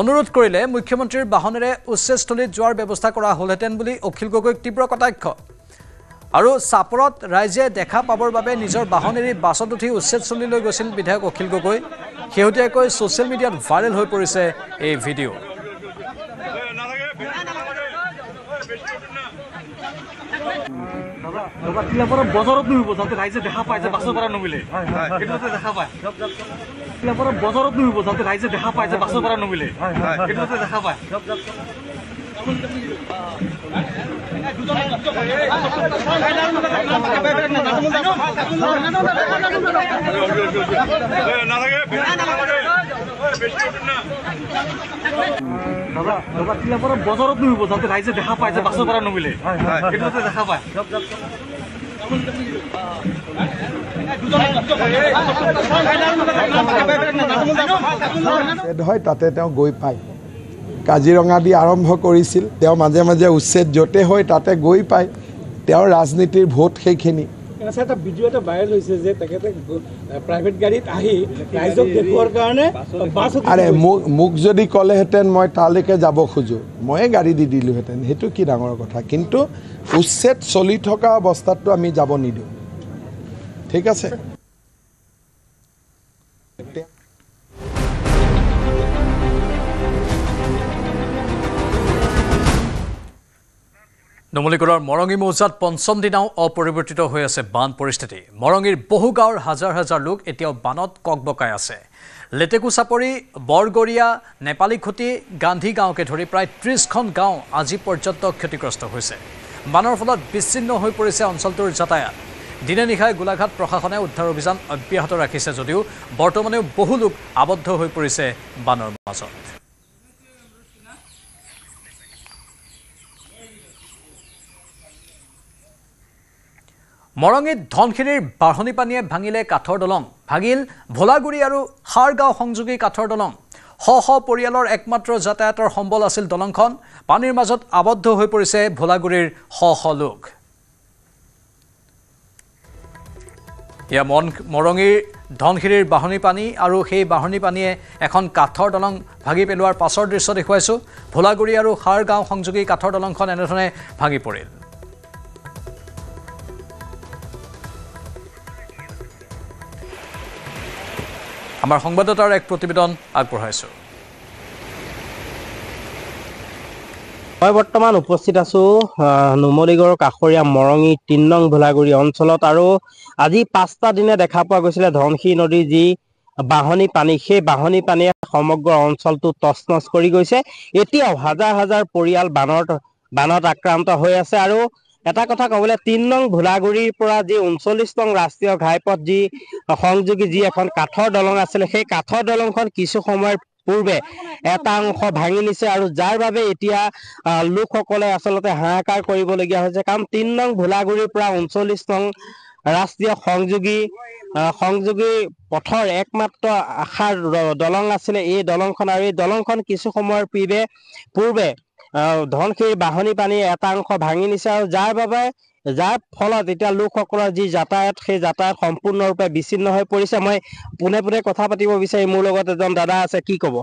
অনুৰোধ কৰিলে মুখ্যমন্ত্ৰীৰ বাহনেৰে উচ্ছেদস্থলীত যোৱাৰ ব্যৱস্থা কৰা হ'লহেঁতেন বুলি অখিল গগৈক তীব্ৰ কটাক্ষ আৰু চাপৰত ৰাইজে দেখা পাবৰ বাবে নিজৰ বাহন এৰি বাছত উঠি উচ্ছেদস্থলীলৈ গৈছিল বিধায়ক অখিল গগৈ শেহতীয়াকৈ ছ'চিয়েল মিডিয়াত ভাইৰেল হৈ পৰিছে এই ভিডিঅ' বজাৰত নুহিব যাতে ৰাইজে দেখা পায় যে বাছৰ পৰা নমিলে সেইটো দেখা পায় বজাৰত নুহিব যাতে ৰাইজে দেখা পায় যে বাছৰ পৰা নমিলে সেইটো দেখা পায় বজাৰত নুহিব যাতে ৰাইজে দেখা পায় যে বাছৰ পৰা নমিলে সেইটো দেখা পায় হয় তাতে তেওঁ গৈ পায় কাজিৰঙা দি আৰম্ভ কৰিছিল তেওঁ মাজে মাজে উচ্ছেদ য'তে হয় তাতে গৈ পায় তেওঁৰ ৰাজনীতিৰ ভোট সেইখিনি এটা ভিডিঅ' এটা ভাইৰেল হৈছে যে তেখেতে প্ৰাইভেট গাড়ীত আহি ৰাইজক দেখুৱাৰ কাৰণে আৰে মোক যদি ক'লেহেঁতেন মই তালৈকে যাব খোজোঁ ময়ে গাড়ী দি দিলোঁহেঁতেন সেইটো কি ডাঙৰ কথা কিন্তু উচ্ছেদ চলি থকা অৱস্থাততো আমি যাব নিদিওঁ ঠিক আছে নুমলীগড়ৰ মৰঙী মৌজাত পঞ্চম দিনাও অপৰিৱৰ্তিত হৈ আছে বান পৰিস্থিতি মৰঙীৰ বহু গাঁৱৰ হাজাৰ হাজাৰ লোক এতিয়াও বানত ককবকাই আছে লেটেকু চাপৰি বৰগৰীয়া নেপালীখুটি গান্ধী গাঁৱকে ধৰি প্ৰায় 30খন গাঁও আজি পৰ্যন্ত ক্ষতিগ্ৰস্ত হৈছে বানৰ ফলত বিচ্ছিন্ন হৈ পৰিছে অঞ্চলটোৰ যাতায়াত দিনে নিশাই গোলাঘাট প্ৰশাসনে উদ্ধাৰ অভিযান অব্যাহত ৰাখিছে যদিও বৰ্তমানেও বহু লোক আবদ্ধ হৈ পৰিছে বানৰ মাজত মৰঙীত ধনশিৰিৰ বাঢ়নি পানীয়ে ভাঙিলে কাঠৰ দলং ভাগিল ভোলাগুৰি আৰু সাৰগাঁও সংযোগী কাঠৰ দলং শ শ পৰিয়ালৰ একমাত্ৰ যাতায়াতৰ সম্বল আছিল দলংখন পানীৰ মাজত আবদ্ধ হৈ পৰিছে ভোলাগুৰিৰ শ শ লোক ইয়া মৰঙীৰ ধনশিৰিৰ বাঢ়নী পানী আৰু সেই বাঢ়নী পানীয়ে এখন কাঠৰ দলং ভাগি পেলোৱাৰ পাছৰ দৃশ্য দেখুৱাইছোঁ ভোলাগুৰি আৰু সাৰ গাঁও সংযোগী কাঠৰ দলংখন এনেধৰণে ভাগি পৰিল আমাৰ সংবাদদাতাৰ এক প্ৰতিবেদন আগবঢ়াইছোঁ মই বৰ্তমান উপস্থিত আছো নুমলীগড়ৰ কাষৰীয়া মৰঙী ৩ নং ভোলাগুৰি অঞ্চলত আৰু আজি ৫টা দিনে দেখা পোৱা গৈছিলে ধনশিৰি নদীৰ যি বাঢ়নী পানী সেই বাঢ়নী পানীয়ে সমগ্ৰ অঞ্চলটো তছনছ কৰি গৈছে এতিয়াও হাজাৰ হাজাৰ পৰিয়াল বানত আক্ৰান্ত হৈ আছে আৰু এটা কথা ক'বলৈ ৩ নং ভোলাগুৰিৰ পৰা যি ৩৯ নং ৰাষ্ট্ৰীয় ঘাইপথ যি সংযোগী যি এখন কাঠৰ দলং আছিলে সেই কাঠৰ দলংখন কিছু সময়ৰ পূৰ্বে এটা অংশ ভাঙি নিছে আৰু যাৰ বাবে এতিয়া লোকসকলে আচলতে হাহাকাৰ কৰিবলগীয়া হৈছে কাৰণ ৩ নং ভোলাগুৰিৰ পৰা ৩৯ নং ৰাষ্ট্ৰীয় সংযোগী পথৰ একমাত্ৰ আশাৰ দলং আছিলে এই দলংখন আৰু এই দলংখন কিছু সময়ৰ পূৰ্বে ধনশিৰি বাঢ়নী পানীয়ে এটা অংশ ভাঙি নিছে আৰু যাৰ ফলত এতিয়া লোকসকলৰ যি যাতায়াত সেই যাতায়াত সম্পূৰ্ণৰূপে বিচ্ছিন্ন হৈ পৰিছে মই পোনে কথা পাতিব বিচাৰি মোৰ লগত এজন দাদা আছে কি ক'ব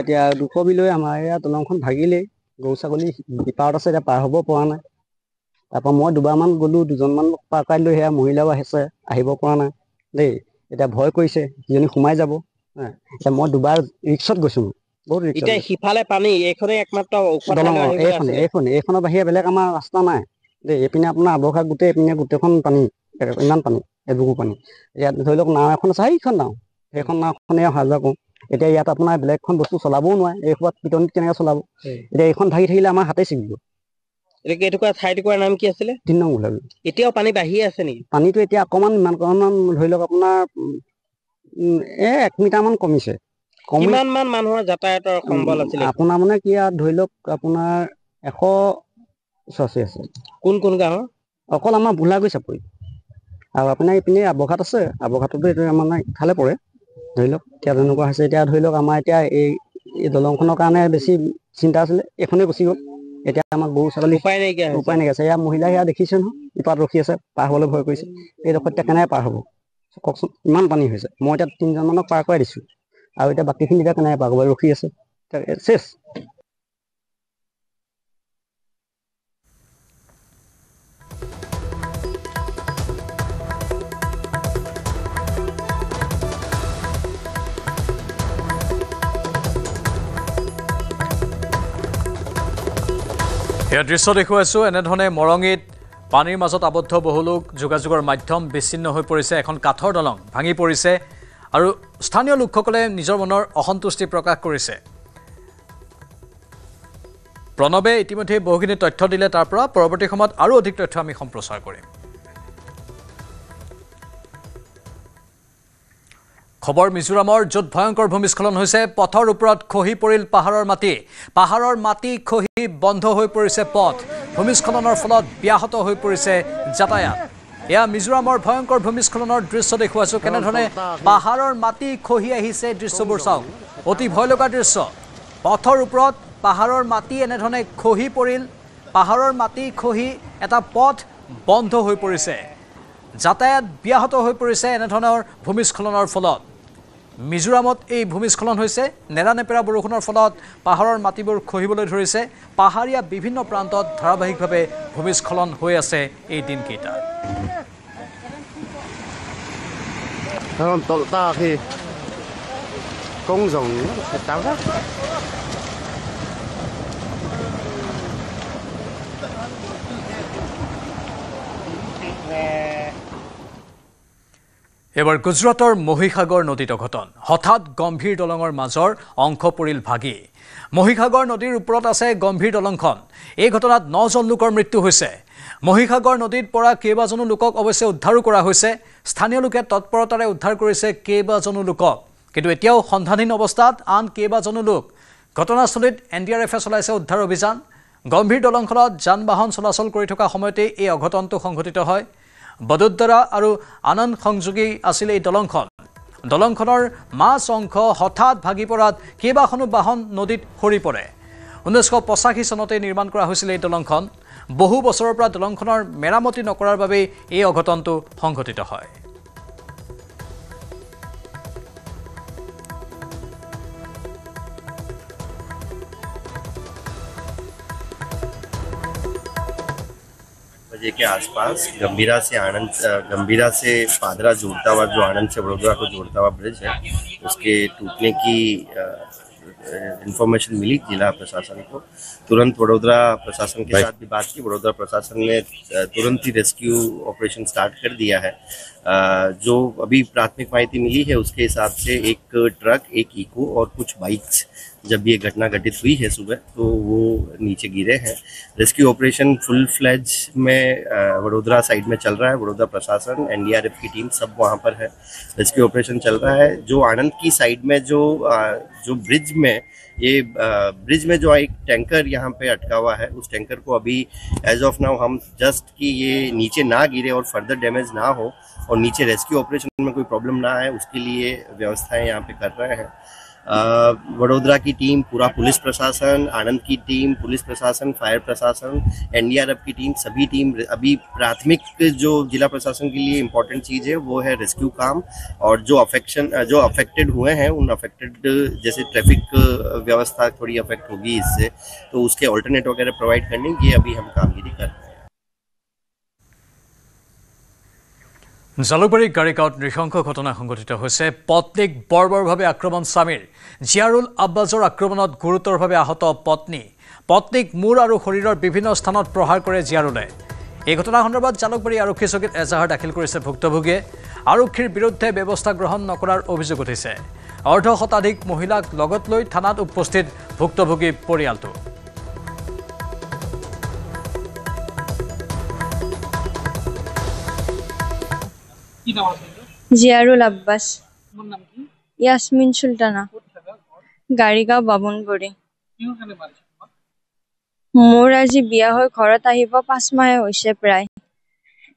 এতিয়া দুখ বিলৈ আমাৰ ইয়াত দলংখন ভাগিলেই গৰু ছাগলী বিপাৰত আছে এতিয়া পাৰ হ'ব পৰা নাই তাৰপৰা মই দুবাৰমান গ'লোঁ দুজনমান পাৰ কৰাই লৈ সেয়া মহিলাও আহিব পৰা নাই দেই এতিয়া ভয় কৰিছে কিজনী সোমাই যাব এতিয়া মই দুবাৰ ৰিক্সত গৈছোঁ বহুত এতিয়া সিফালে পানী এইখনেই একমাত্ৰ দলং এইখনৰ বাহিৰে বেলেগ আমাৰ ৰাস্তা নাই দেই এইপিনে আপোনাৰ আৱঘা গোটেই এইপিনে গোটেইখন পানী ইমান পানী এডুকু পানী ইয়াত ধৰি লওক নাও এখন আছে সেইখন নাও সেইখন নাওখনে অহা যোৱা কৰোঁ এতিয়া ইয়াত আপোনাৰ বেলেগখন বস্তু চলাবও নোৱাৰে এই সময়ত পিটনিত কেনেকৈ চলাব এতিয়া এইখন ভাগি থাকিলে আমাৰ হাতে ছিগিব এটুকুৰা ঠাইটুকুৰাৰ নাম কি আছিলে ৩ নং ভোলাগুৰি এতিয়াও পানী বাঢ়ি আছে নেকি পানীটো এতিয়া অকণমান ধৰি লওক আপোনাৰ 1 মিটাৰমান কমিছে কিমান মান মানুহৰ যাতায়াতৰ সম্বল আছিলে আপোনাৰ মানে কি ধৰি লওক আপোনাৰ 184 আছে কোন গাঁৱৰ অকল আমাৰ ভোলাগুৰি চাপৰি আৰু আপোনাৰ এইপিনে আৱঘাট আছে আৱঘাটতো এইটো মানে ইফালে পৰে ধৰি লওক এতিয়া তেনেকুৱা হৈছে এতিয়া ধৰি লওক আমাৰ এতিয়া এই দলংখনৰ কাৰণে বেছি চিন্তা আছিলে এইখনেই গুচি গ'ল এতিয়া আমাৰ গৰু ছাগলী উপায় নাইকিয়া আছে এয়া মহিলা সেয়া দেখিছে নহয় ইপাত ৰখি আছে পাৰ হ'বলৈ ভয় কৰিছে এইডোখৰত এতিয়া কেনেকৈ পাৰ হ'ব কওকচোন ইমান পানী হৈছে মই এতিয়া 3জনমানক পাৰ কৰাই দিছোঁ আৰু এতিয়া বাকীখিনি এতিয়া কেনেকৈ পাৰ কৰিব ৰখি আছে চেছ এয়া দৃশ্য দেখুৱাইছোঁ এনেধৰণে মৰঙীত পানীৰ মাজত আবদ্ধ বহু লোক যোগাযোগৰ মাধ্যম বিচ্ছিন্ন হৈ পৰিছে এখন কাঠৰ দলং ভাঙি পৰিছে আৰু স্থানীয় লোকসকলে নিজৰ মনৰ অসন্তুষ্টি প্ৰকাশ কৰিছে প্ৰণৱে ইতিমধ্যে বহুখিনি তথ্য দিলে তাৰ পৰা পৰৱৰ্তী সময়ত আৰু অধিক তথ্য আমি সম্প্ৰচাৰ কৰিম খবৰ মিজোৰামৰ য'ত ভয়ংকৰ ভূমিস্খলন হৈছে পথৰ ওপৰত খহি পৰিল পাহাৰৰ মাটি খহি বন্ধ হৈ পৰিছে পথ ভূমিস্খলনৰ ফলত ব্যাহত হৈ পৰিছে যাতায়াত এয়া মিজোৰামৰ ভয়ংকৰ ভূমিস্খলনৰ দৃশ্য দেখুৱাইছোঁ কেনেধৰণে পাহাৰৰ মাটি খহি আহিছে দৃশ্যবোৰ চাওক অতি ভয় লগা দৃশ্য পথৰ ওপৰত পাহাৰৰ মাটি এনেধৰণে খহি পৰিল পাহাৰৰ মাটি খহি এটা পথ বন্ধ হৈ পৰিছে যাতায়াত ব্যাহত হৈ পৰিছে এনেধৰণৰ ভূমিস্খলনৰ ফলত মিজোৰামত এই ভূমিস্খলন হৈছে নেৰানেপেৰা বৰষুণৰ ফলত পাহাৰৰ মাটিবোৰ খহিবলৈ ধৰিছে পাহাৰীয়া বিভিন্ন প্ৰান্তত ধাৰাবাহিকভাৱে ভূমিস্খলন হৈ আছে এই দিনকেইটা এবাৰ গুজৰাটৰ মহিসাগৰ নদীত অঘটন হঠাৎ গম্ভীৰ দলঙৰ মাজৰ অংশ পৰিল ভাগি মহিসাগৰ নদীৰ ওপৰত আছে গম্ভীৰ দলংখন এই ঘটনাত 9জন লোকৰ মৃত্যু হৈছে মহিসাগৰ নদীত পৰা কেইবাজনো লোকক অৱশ্যে উদ্ধাৰো কৰা হৈছে স্থানীয় লোকে তৎপৰতাৰে উদ্ধাৰ কৰিছে কেইবাজনো লোকক কিন্তু এতিয়াও সন্ধানহীন অৱস্থাত আন কেইবাজনো লোক ঘটনাস্থলীত NDRFে চলাইছে উদ্ধাৰ অভিযান গম্ভীৰ দলংখনত যান-বাহন চলাচল কৰি থকা সময়তে এই অঘটনটো সংঘটিত হয় বদোদৰা আৰু আনন্দ সংযোগী আছিল এই দলংখনৰ মাছ অংশ হঠাৎ ভাগি পৰাত কেইবাখনো বাহন নদীত সৰি পৰে 1985 চনতে নিৰ্মাণ কৰা হৈছিল এই দলংখন বহু বছৰৰ পৰা দলংখনৰ মেৰামতি নকৰাৰ বাবে এই অঘটনটো সংঘটিত হয় बजे के आसपास गंभीरा से पादरा जोड़ता हुआ, जो आनंद से वडोदरा को जोड़ता हुआ ब्रिज है, उसके टूटने की इंफॉर्मेशन मिली जिला प्रशासन को। तुरंत वडोदरा प्रशासन के साथ भी बात की। वडोदरा प्रशासन ने तुरंत ही रेस्क्यू ऑपरेशन स्टार्ट कर दिया है। जो अभी प्राथमिक माहिती मिली है उसके हिसाब से एक ट्रक, एक इको और कुछ बाइक्स, जब ये घटना घटित हुई है सुबह, तो वो नीचे गिरे हैं। रेस्क्यू ऑपरेशन फुल फ्लैज में वडोदरा साइड में चल रहा है। वडोदरा प्रशासन, एनडीआरएफ की टीम सब वहाँ पर है। रेस्क्यू ऑपरेशन चल रहा है। जो आनंद की साइड में जो ब्रिज में जो एक टैंकर यहाँ पे अटका हुआ है, उस टैंकर को अभी एज ऑफ नाउ हम जस्ट कि ये नीचे ना गिरे और फर्दर डैमेज ना हो और नीचे रेस्क्यू ऑपरेशन में कोई प्रॉब्लम ना आए, उसके लिए व्यवस्थाएं यहाँ पे कर रहे हैं। वडोदरा की टीम, पूरा पुलिस प्रशासन, आनंद की टीम, पुलिस प्रशासन, फायर प्रशासन, एनडीआरएफ की टीम, सभी टीम अभी प्राथमिक जो जिला प्रशासन के लिए इम्पोर्टेंट चीज़ है वो है रेस्क्यू काम। और जो अफेक्टेड हुए हैं उन अफेक्टेड, जैसे ट्रैफिक व्यवस्था थोड़ी अफेक्ट होगी इससे, तो उसके ऑल्टरनेट वगैरह प्रोवाइड करने की अभी हम कामगिरी कर रहे हैं। জালুকবাৰী গাড়ীগাঁৱত নৃশংস ঘটনা সংঘটিত হৈছে। পত্নীক বৰ্বৰভাৱে আক্ৰমণ স্বামীৰ। জিয়াৰুল আব্বাজৰ আক্ৰমণত গুৰুতৰভাৱে আহত পত্নী। পত্নীক মূৰ আৰু শৰীৰৰ বিভিন্ন স্থানত প্ৰহাৰ কৰে জিয়াৰুলে। এই ঘটনা সন্দৰ্ভত জালুকবাৰী আৰক্ষী চকীত এজাহাৰ দাখিল কৰিছে ভুক্তভোগীয়ে। আৰক্ষীৰ বিৰুদ্ধে ব্যৱস্থা গ্ৰহণ নকৰাৰ অভিযোগ উঠিছে। অৰ্ধ শতাধিক মহিলাক লগত লৈ থানাত উপস্থিত ভুক্তভোগী পৰিয়ালটো। জিয়াৰুল আব্বাস, ইয়াসমিন সুলতানা, গাড়ীগাঁও বামুণবুৰী। মোৰ আজি বিয়া হৈ ঘৰত আহিব 5 মাহে হৈছে প্ৰায়।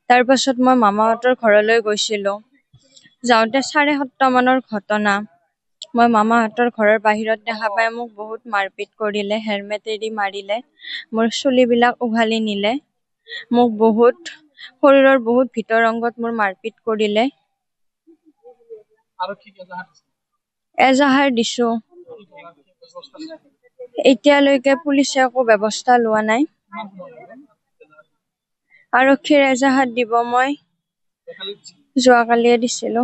তাৰ পাছত মই মামাহঁতৰ ঘৰলৈ গৈছিলো। যাওঁতে 7:30 মানৰ ঘটনা। মই মামাহঁতৰ ঘৰৰ বাহিৰত দেখা পাই মোক বহুত মাৰপিট কৰিলে, হেলমেটেদি মাৰিলে, মোৰ চুলিবিলাক উঘালি নিলে, মোক বহুত শৰীৰৰ বহুত ভিতৰ অংগত মোৰ মাৰপিট কৰিলে। এজাহাৰ দিছো। এতিয়ালৈকে পুলিচে একো ব্যৱস্থা লোৱা নাই। আৰক্ষীৰ এজাহাৰ দিব মই যোৱাকালিয়ে দিছিলো।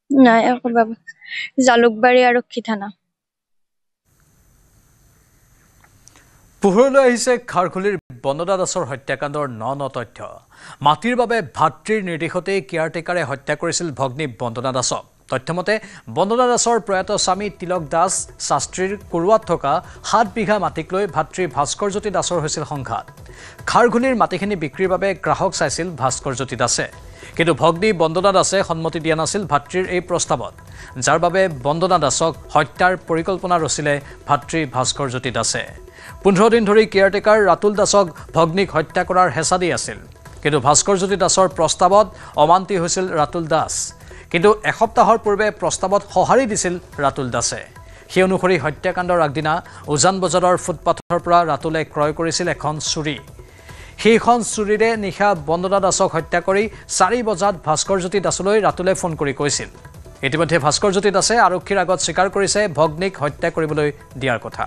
নাই একো জালুকবাৰী আৰক্ষী থানা। পোহৰলৈ আহিছে খাৰঘুলিৰ বন্দনা দাসৰ হত্যাকাণ্ডৰ ন তথ্য। মাটিৰ বাবে ভাতৃৰ নিৰ্দেশতে কেয়াৰটেকাৰে হত্যা কৰিছিল ভগ্নী বন্দনা দাসক। তথ্যমতে বন্দনা দাসৰ প্ৰয়াত স্বামী তিলক দাস শাস্ত্ৰীৰ কৰোৱাত থকা 7 বিঘা মাটিক লৈ ভাতৃ ভাস্কৰজ্যোতি দাসৰ হৈছিল সংঘাত। খাৰঘুলিৰ মাটিখিনি বিক্ৰীৰ বাবে গ্ৰাহক চাইছিল ভাস্কৰজ্যোতি দাসে। কিন্তু ভগ্নী বন্দনা দাসে সন্মতি দিয়া নাছিল ভাতৃৰ এই প্ৰস্তাৱত, যাৰ বাবে বন্দনা দাসক হত্যাৰ পৰিকল্পনা ৰচিলে ভাতৃ ভাস্কৰজ্যোতি দাসে। 15 দিন ধৰি কেয়াৰটেকাৰ ৰাতুল দাসক ভগ্নীক হত্যা কৰাৰ হেঁচা দি আছিল। কিন্তু ভাস্কৰজ্যোতি দাসৰ প্ৰস্তাৱত অমান্তি হৈছিল ৰাতুল দাস। কিন্তু এসপ্তাহৰ পূৰ্বে প্ৰস্তাৱত সঁহাৰি দিছিল ৰাতুল দাসে। সেই অনুসৰি হত্যাকাণ্ডৰ আগদিনা উজান বজাৰৰ ফুটপাথৰ পৰা ৰাতুলে ক্ৰয় কৰিছিল এখন চুৰি। সেইখন চুৰিৰে নিশা বন্দনা দাসক হত্যা কৰি 4 বজাত ভাস্কৰজ্যোতি দাসলৈ ৰাতুলে ফোন কৰি কৈছিল। ইতিমধ্যে ভাস্কৰজ্যোতি দাসে আৰক্ষীৰ আগত স্বীকাৰ কৰিছে ভগ্নীক হত্যা কৰিবলৈ দিয়াৰ কথা।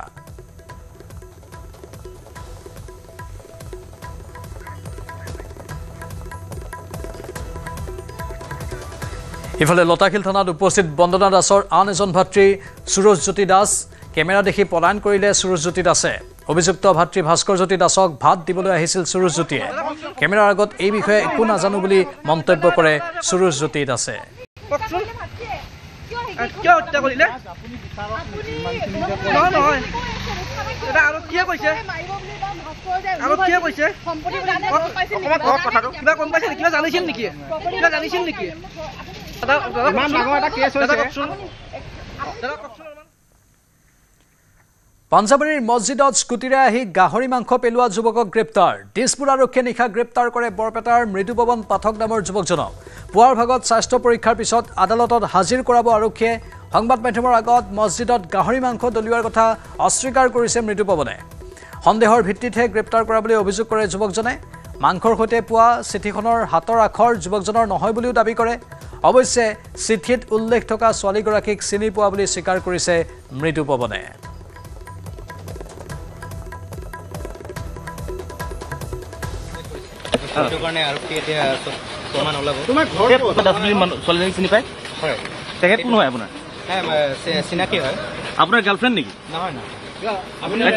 ইফালে লতাশিল থানাত উপস্থিত বন্দনা দাসৰ আন এজন ভাতৃ সুৰজজ্যোতি দাস। কেমেৰা দেখি পলায়ন কৰিলে সুৰজজ্যোতি দাসে। অভিযুক্ত ভাতৃ ভাস্কৰজ্যোতি দাসক ভাত দিবলৈ আহিছিল সুৰজজ্যোতিয়ে। কেমেৰাৰ আগত এই বিষয়ে একো নাজানো বুলি মন্তব্য কৰে সুৰজজ্যোতি দাসে। পাঞ্জাবাৰীৰ মছজিদত স্কুটিৰে আহি গাহৰি মাংস পেলোৱা যুৱকক গ্ৰেপ্তাৰ। দিছপুৰ আৰক্ষীয়ে নিশা গ্ৰেপ্তাৰ কৰে বৰপেটাৰ মৃদুপৱন পাঠক নামৰ যুৱকজনক। পুৱাৰ ভাগত স্বাস্থ্য পৰীক্ষাৰ পিছত আদালতত হাজিৰ কৰাব আৰক্ষীয়ে। সংবাদ মাধ্যমৰ আগত মছজিদত গাহৰি মাংস দলিওৱাৰ কথা অস্বীকাৰ কৰিছে মৃদুপৱনে। সন্দেহৰ ভিত্তিতহে গ্ৰেপ্তাৰ কৰা বুলি অভিযোগ কৰে যুৱকজনে। মাংসৰ সৈতে পোৱা চিঠিখনৰ হাতৰ আখৰ যুৱকজনৰ নহয় বুলিও দাবী কৰে। অৱশ্যে চিঠিত উল্লেখ থকা ছোৱালীগৰাকীক চিনি পোৱা বুলি স্বীকাৰ কৰিছে মৃদুপৱনে। সেইটো কাৰণে আৰু এতিয়া প্ৰমাণ ওলাব তোমাৰ ঘৰ ছোৱালীজনী চিনি পায় হয় তেখেত কোন হয় আপোনাৰ চিনাকি হয় আপোনাৰ গাৰ্লফ্ৰেণ্ড নেকি নহয় নহয়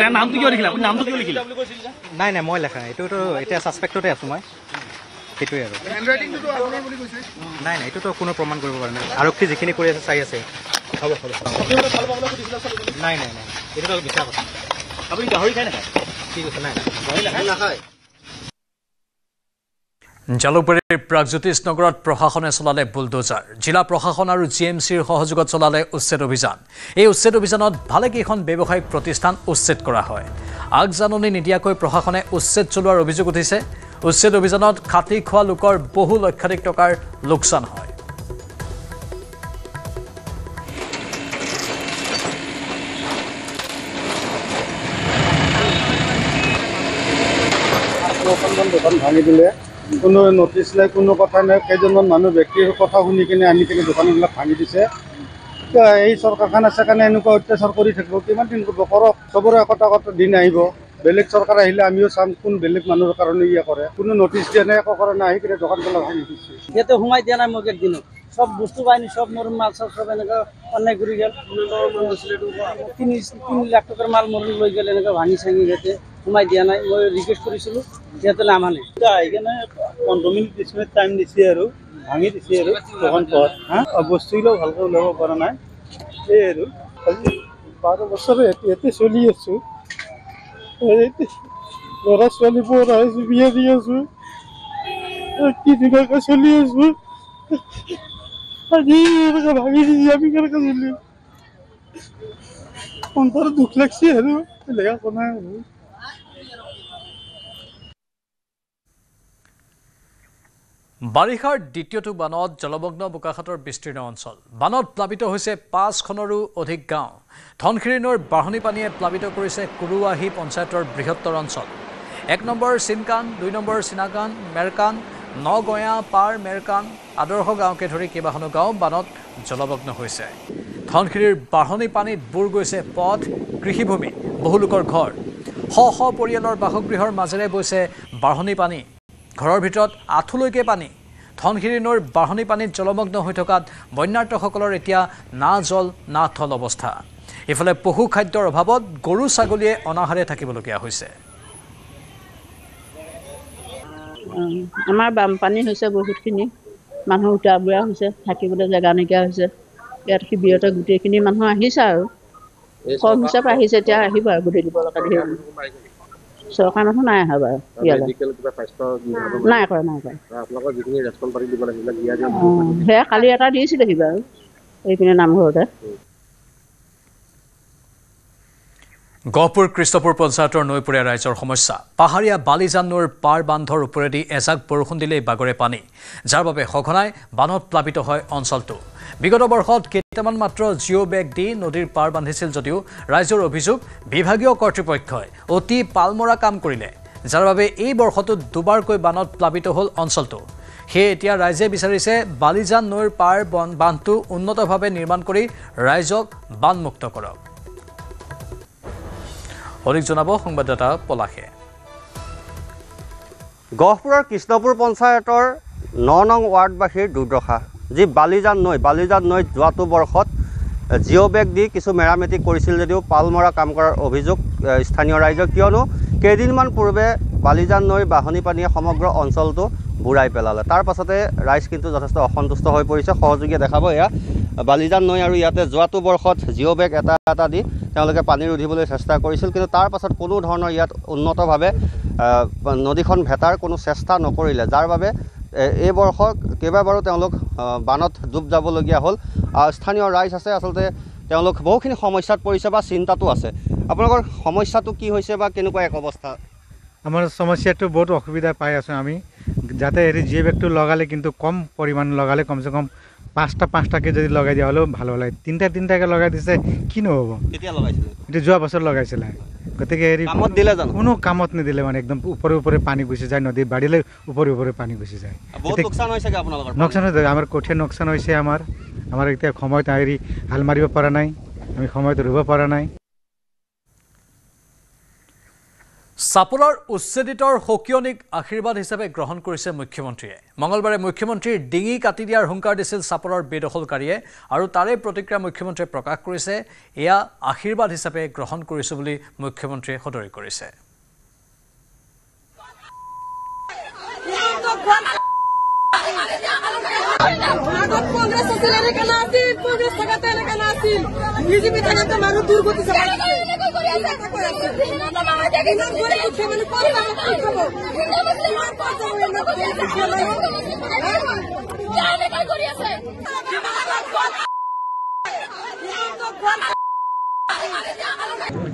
তাৰ নামটো কিয় লিখিলে আপুনি নামটো কিয় লিখিলে নাই নাই মই লেখা এইটোতো এতিয়া ছাছপেক্টতে আছোঁ মই সেইটোৱে আৰু নাই নাই এইটোতো কোনো প্ৰমাণ কৰিব পৰা নাই আৰক্ষী যিখিনি কৰি আছে চাই আছে নাই নাই নাই এইটোতো বিচাৰ কথা আপুনি গাহৰি খাই নাখায় ঠিক আছে নাই গাহৰি নাখায় জালুকবাৰীৰ প্ৰাগজ্যোতিষ নগৰত প্ৰশাসনে চলালে বুলডোজাৰ জিলা প্ৰশাসন আৰু জিএমচিৰ সহযোগত চলালে উচ্ছেদ অভিযান এই উচ্ছেদ অভিযানত ভালেকেইখন ব্যৱসায়িক প্ৰতিষ্ঠান উচ্ছেদ কৰা হয় আগজাননী নিদিয়াকৈ প্ৰশাসনে উচ্ছেদ চলোৱাৰ অভিযোগ উঠিছে উচ্ছেদ অভিযানত খাটি খোৱা লোকৰ বহু লক্ষাধিক টকাৰ লোকচান হয় দোকান ভাঙি দিলে কোনো নটিচ নাই কোনো কথা নাই কেইজনমান মানুহ ব্যক্তিৰ কথা শুনি কিনে আনি কিনে দোকানবিলাক ভাঙি দিছে এই চৰকাৰখন আছে কাৰণে এনেকুৱা অত্যাচাৰ কৰি থাকিব কিমান দিন কৰিব কৰক চবৰে একতা দিন আহিব বেলেগ চৰকাৰ আহিলে আমিও চাম কোন বেলেগ মানুহৰ কাৰণে কৰে কোনো নটিচ দিয়া নাই একো কৰা নাই আহি কিনে দোকানবিলাক ভাঙি দিছে সিহঁতে সোমাই দিয়া নাই মোক একদিনো সব বস্তু বাহিনী সব মোৰ মাল সব এনেকৈ অন্যায় কৰি গ'ল 3 লাখ টকাৰ মাল মোৰ লৈ গ'ল এনেকৈ ভাঙি চাঙি সিহঁতে সোমাই দিয়া নাই মই ৰিকুৱেষ্ট কৰিছিলোঁ সিহঁতে নামানে আহি কিনে 15 মিনিট 20 মিনিট টাইম দিছে আৰু ভাঙি দিছে আৰু দোকান পোৱা বস্তুবিলাক ভালকৈ ওলাব পৰা নাই এই আৰু আজি 12 বছৰ ইয়াতে চলি আছোঁ ল'ৰা ছোৱালীবোৰ আহিছোঁ বিয়া দি আছোঁ কি ধুনীয়াকৈ চলি আছোঁ আজি এনেকৈ ভাঙি দিছে আমি কেনেকৈ চলি অন্তৰত দুখ লাগছে আৰু বেলেগ একো নাই আৰু বাৰিষাৰ দ্বিতীয়টো বানত জলমগ্ন বোকাখাটৰ বিস্তীৰ্ণ অঞ্চল বানত প্লাবিত হৈছে 5খনৰো অধিক গাঁও ধনশিৰি নৈৰ বাঢ়নী পানীয়ে প্লাবিত কৰিছে কুৰুৱাহী পঞ্চায়তৰ বৃহত্তৰ অঞ্চল 1 নম্বৰ চিনকান 2 নম্বৰ চিনাকান মেৰকান নগয়া পাৰ মেৰকান আদৰ্শ গাঁৱকে ধৰি কেইবাখনো গাঁও বানত জলমগ্ন হৈছে ধনশিৰিৰ বাঢ়নী পানীত বুৰ গৈছে পথ কৃষিভূমি বহু লোকৰ ঘৰ শ শ পৰিয়ালৰ বাসগৃহৰ মাজেৰে বৈছে বাঢ়নী পানী ঘৰৰ ভিতৰত আঁঠুলৈকে পানী ধনশিৰি নৈৰ বাঢ়নী পানীত জলমগ্ন হৈ থকাত বন্যাৰ্তসকলৰ এতিয়া না জল না থল অৱস্থা ইফালে পশু খাদ্যৰ অভাৱত গৰু ছাগলীয়ে অনাহাৰে থাকিবলগীয়া হৈছে আমাৰ বানপানী হৈছে বহুতখিনি মানুহ উঠা বুঢ়া হৈছে থাকিবলৈ জেগা নাইকিয়া হৈছে ইয়াত শিবিৰতে গোটেইখিনি মানুহ আহিছে আৰু কম হিচাপে আহিছে এতিয়া আহিব আৰু গোটেই দিব লগা ধৰি চৰকাৰ মানুহ নাই অহা বাৰু নাই কৰা সেয়া কালি এটা দিছিলেহি বাৰু এইপিনে নামঘৰতে গহপুৰ কৃষ্ণপুৰ পঞ্চায়তৰ নৈপৰীয়া ৰাইজৰ সমস্যা পাহাৰীয়া বালিজান নৈৰ পাৰ বান্ধৰ ওপৰেদি এজাক বৰষুণ দিলেই বাগৰে পানী যাৰ বাবে সঘনাই বানত প্লাবিত হয় অঞ্চলটো বিগত বৰ্ষত কেইটামান মাত্ৰ জিঅ' বেগ দি নদীৰ পাৰ বান্ধিছিল যদিও ৰাইজৰ অভিযোগ বিভাগীয় কৰ্তৃপক্ষই অতি পালমৰা কাম কৰিলে যাৰ বাবে এই বৰ্ষটোত দুবাৰকৈ বানত প্লাবিত হ'ল অঞ্চলটো সেয়ে এতিয়া ৰাইজে বিচাৰিছে বালিজান নৈৰ পাৰ বান্ধটো উন্নতভাৱে নিৰ্মাণ কৰি ৰাইজক বানমুক্ত কৰক অধিক জনাব সংবাদদাতা পলাশে গহপুৰৰ কৃষ্ণপুৰ পঞ্চায়তৰ 9 নং ৱাৰ্ডবাসীৰ দুৰ্দশা যি বালিজান নৈত যোৱাটো বৰ্ষত জিঅ' বেগ দি কিছু মেৰামতি কৰিছিল যদিও পালমৰা কাম কৰাৰ অভিযোগ স্থানীয় ৰাইজৰ কিয়নো কেইদিনমান পূৰ্বে বালিজান নৈৰ বাঢ়নী পানীয়ে সমগ্ৰ অঞ্চলটো বুৰাই পেলালে তাৰ পাছতে ৰাইজ কিন্তু যথেষ্ট অসন্তুষ্ট হৈ পৰিছে সহযোগীয়ে দেখাব এয়া বালিজান নৈ আৰু ইয়াতে যোৱাটো বৰ্ষত জিঅ' বেগ এটা দি তেওঁলোকে পানী ৰুধিবলৈ চেষ্টা কৰিছিল কিন্তু তাৰ পাছত কোনো ধৰণৰ ইয়াত উন্নতভাৱে নদীখন ভেটাৰ কোনো চেষ্টা নকৰিলে যাৰ বাবে এই বৰ্ষ কেইবাবাৰো তেওঁলোক বানত ডুব যাবলগীয়া হ'ল স্থানীয় ৰাইজ আছে আচলতে তেওঁলোক বহুখিনি সমস্যাত পৰিছে বা চিন্তাতো আছে আপোনালোকৰ সমস্যাটো কি হৈছে বা কেনেকুৱা এক অৱস্থা আমাৰ সমস্যাটো বহুত অসুবিধা পাই আছোঁ আমি যাতে হেৰি জিঅ' বেগটো লগালে কিন্তু কম পৰিমাণ লগালে কমচে কম 5টাকৈ যদি লগাই দিয়া হ'লেও ভাল হ'লে 3টাকৈ লগাই দিছে কি নহ'ব কেতিয়া লগাইছিলে এইটো যোৱা বছৰ লগাইছিলে গতিকে হেৰি কামত দিলে জানো কোনো কামত নিদিলে মানে একদম ওপৰে পানী গুচি যায় নদী বাঢ়িলে ওপৰে পানী গুচি যায় বহুত লোকচান হৈছে আপোনালোকৰ নোকচান হৈছে আমাৰ কঠীয়া নোকচান হৈছে আমাৰ এতিয়া সময়ত হেৰি হাল মাৰিব পৰা নাই আমি সময়ত ৰুব পৰা নাই চাপোলৰ উচ্ছেদিতৰ সকিয়নিক আশীৰ্বাদ হিচাপে গ্ৰহণ কৰিছে মুখ্যমন্ত্ৰীয়ে মঙলবাৰে মুখ্যমন্ত্ৰীৰ ডিঙি কাটি দিয়াৰ হুংকাৰ দিছিল চাপোলৰ বেদখলকাৰীয়ে আৰু তাৰে প্ৰতিক্ৰিয়া মুখ্যমন্ত্ৰীয়ে প্ৰকাশ কৰিছে এয়া আশীৰ্বাদ হিচাপে গ্ৰহণ কৰিছো বুলি মুখ্যমন্ত্ৰীয়ে সদৰি কৰিছে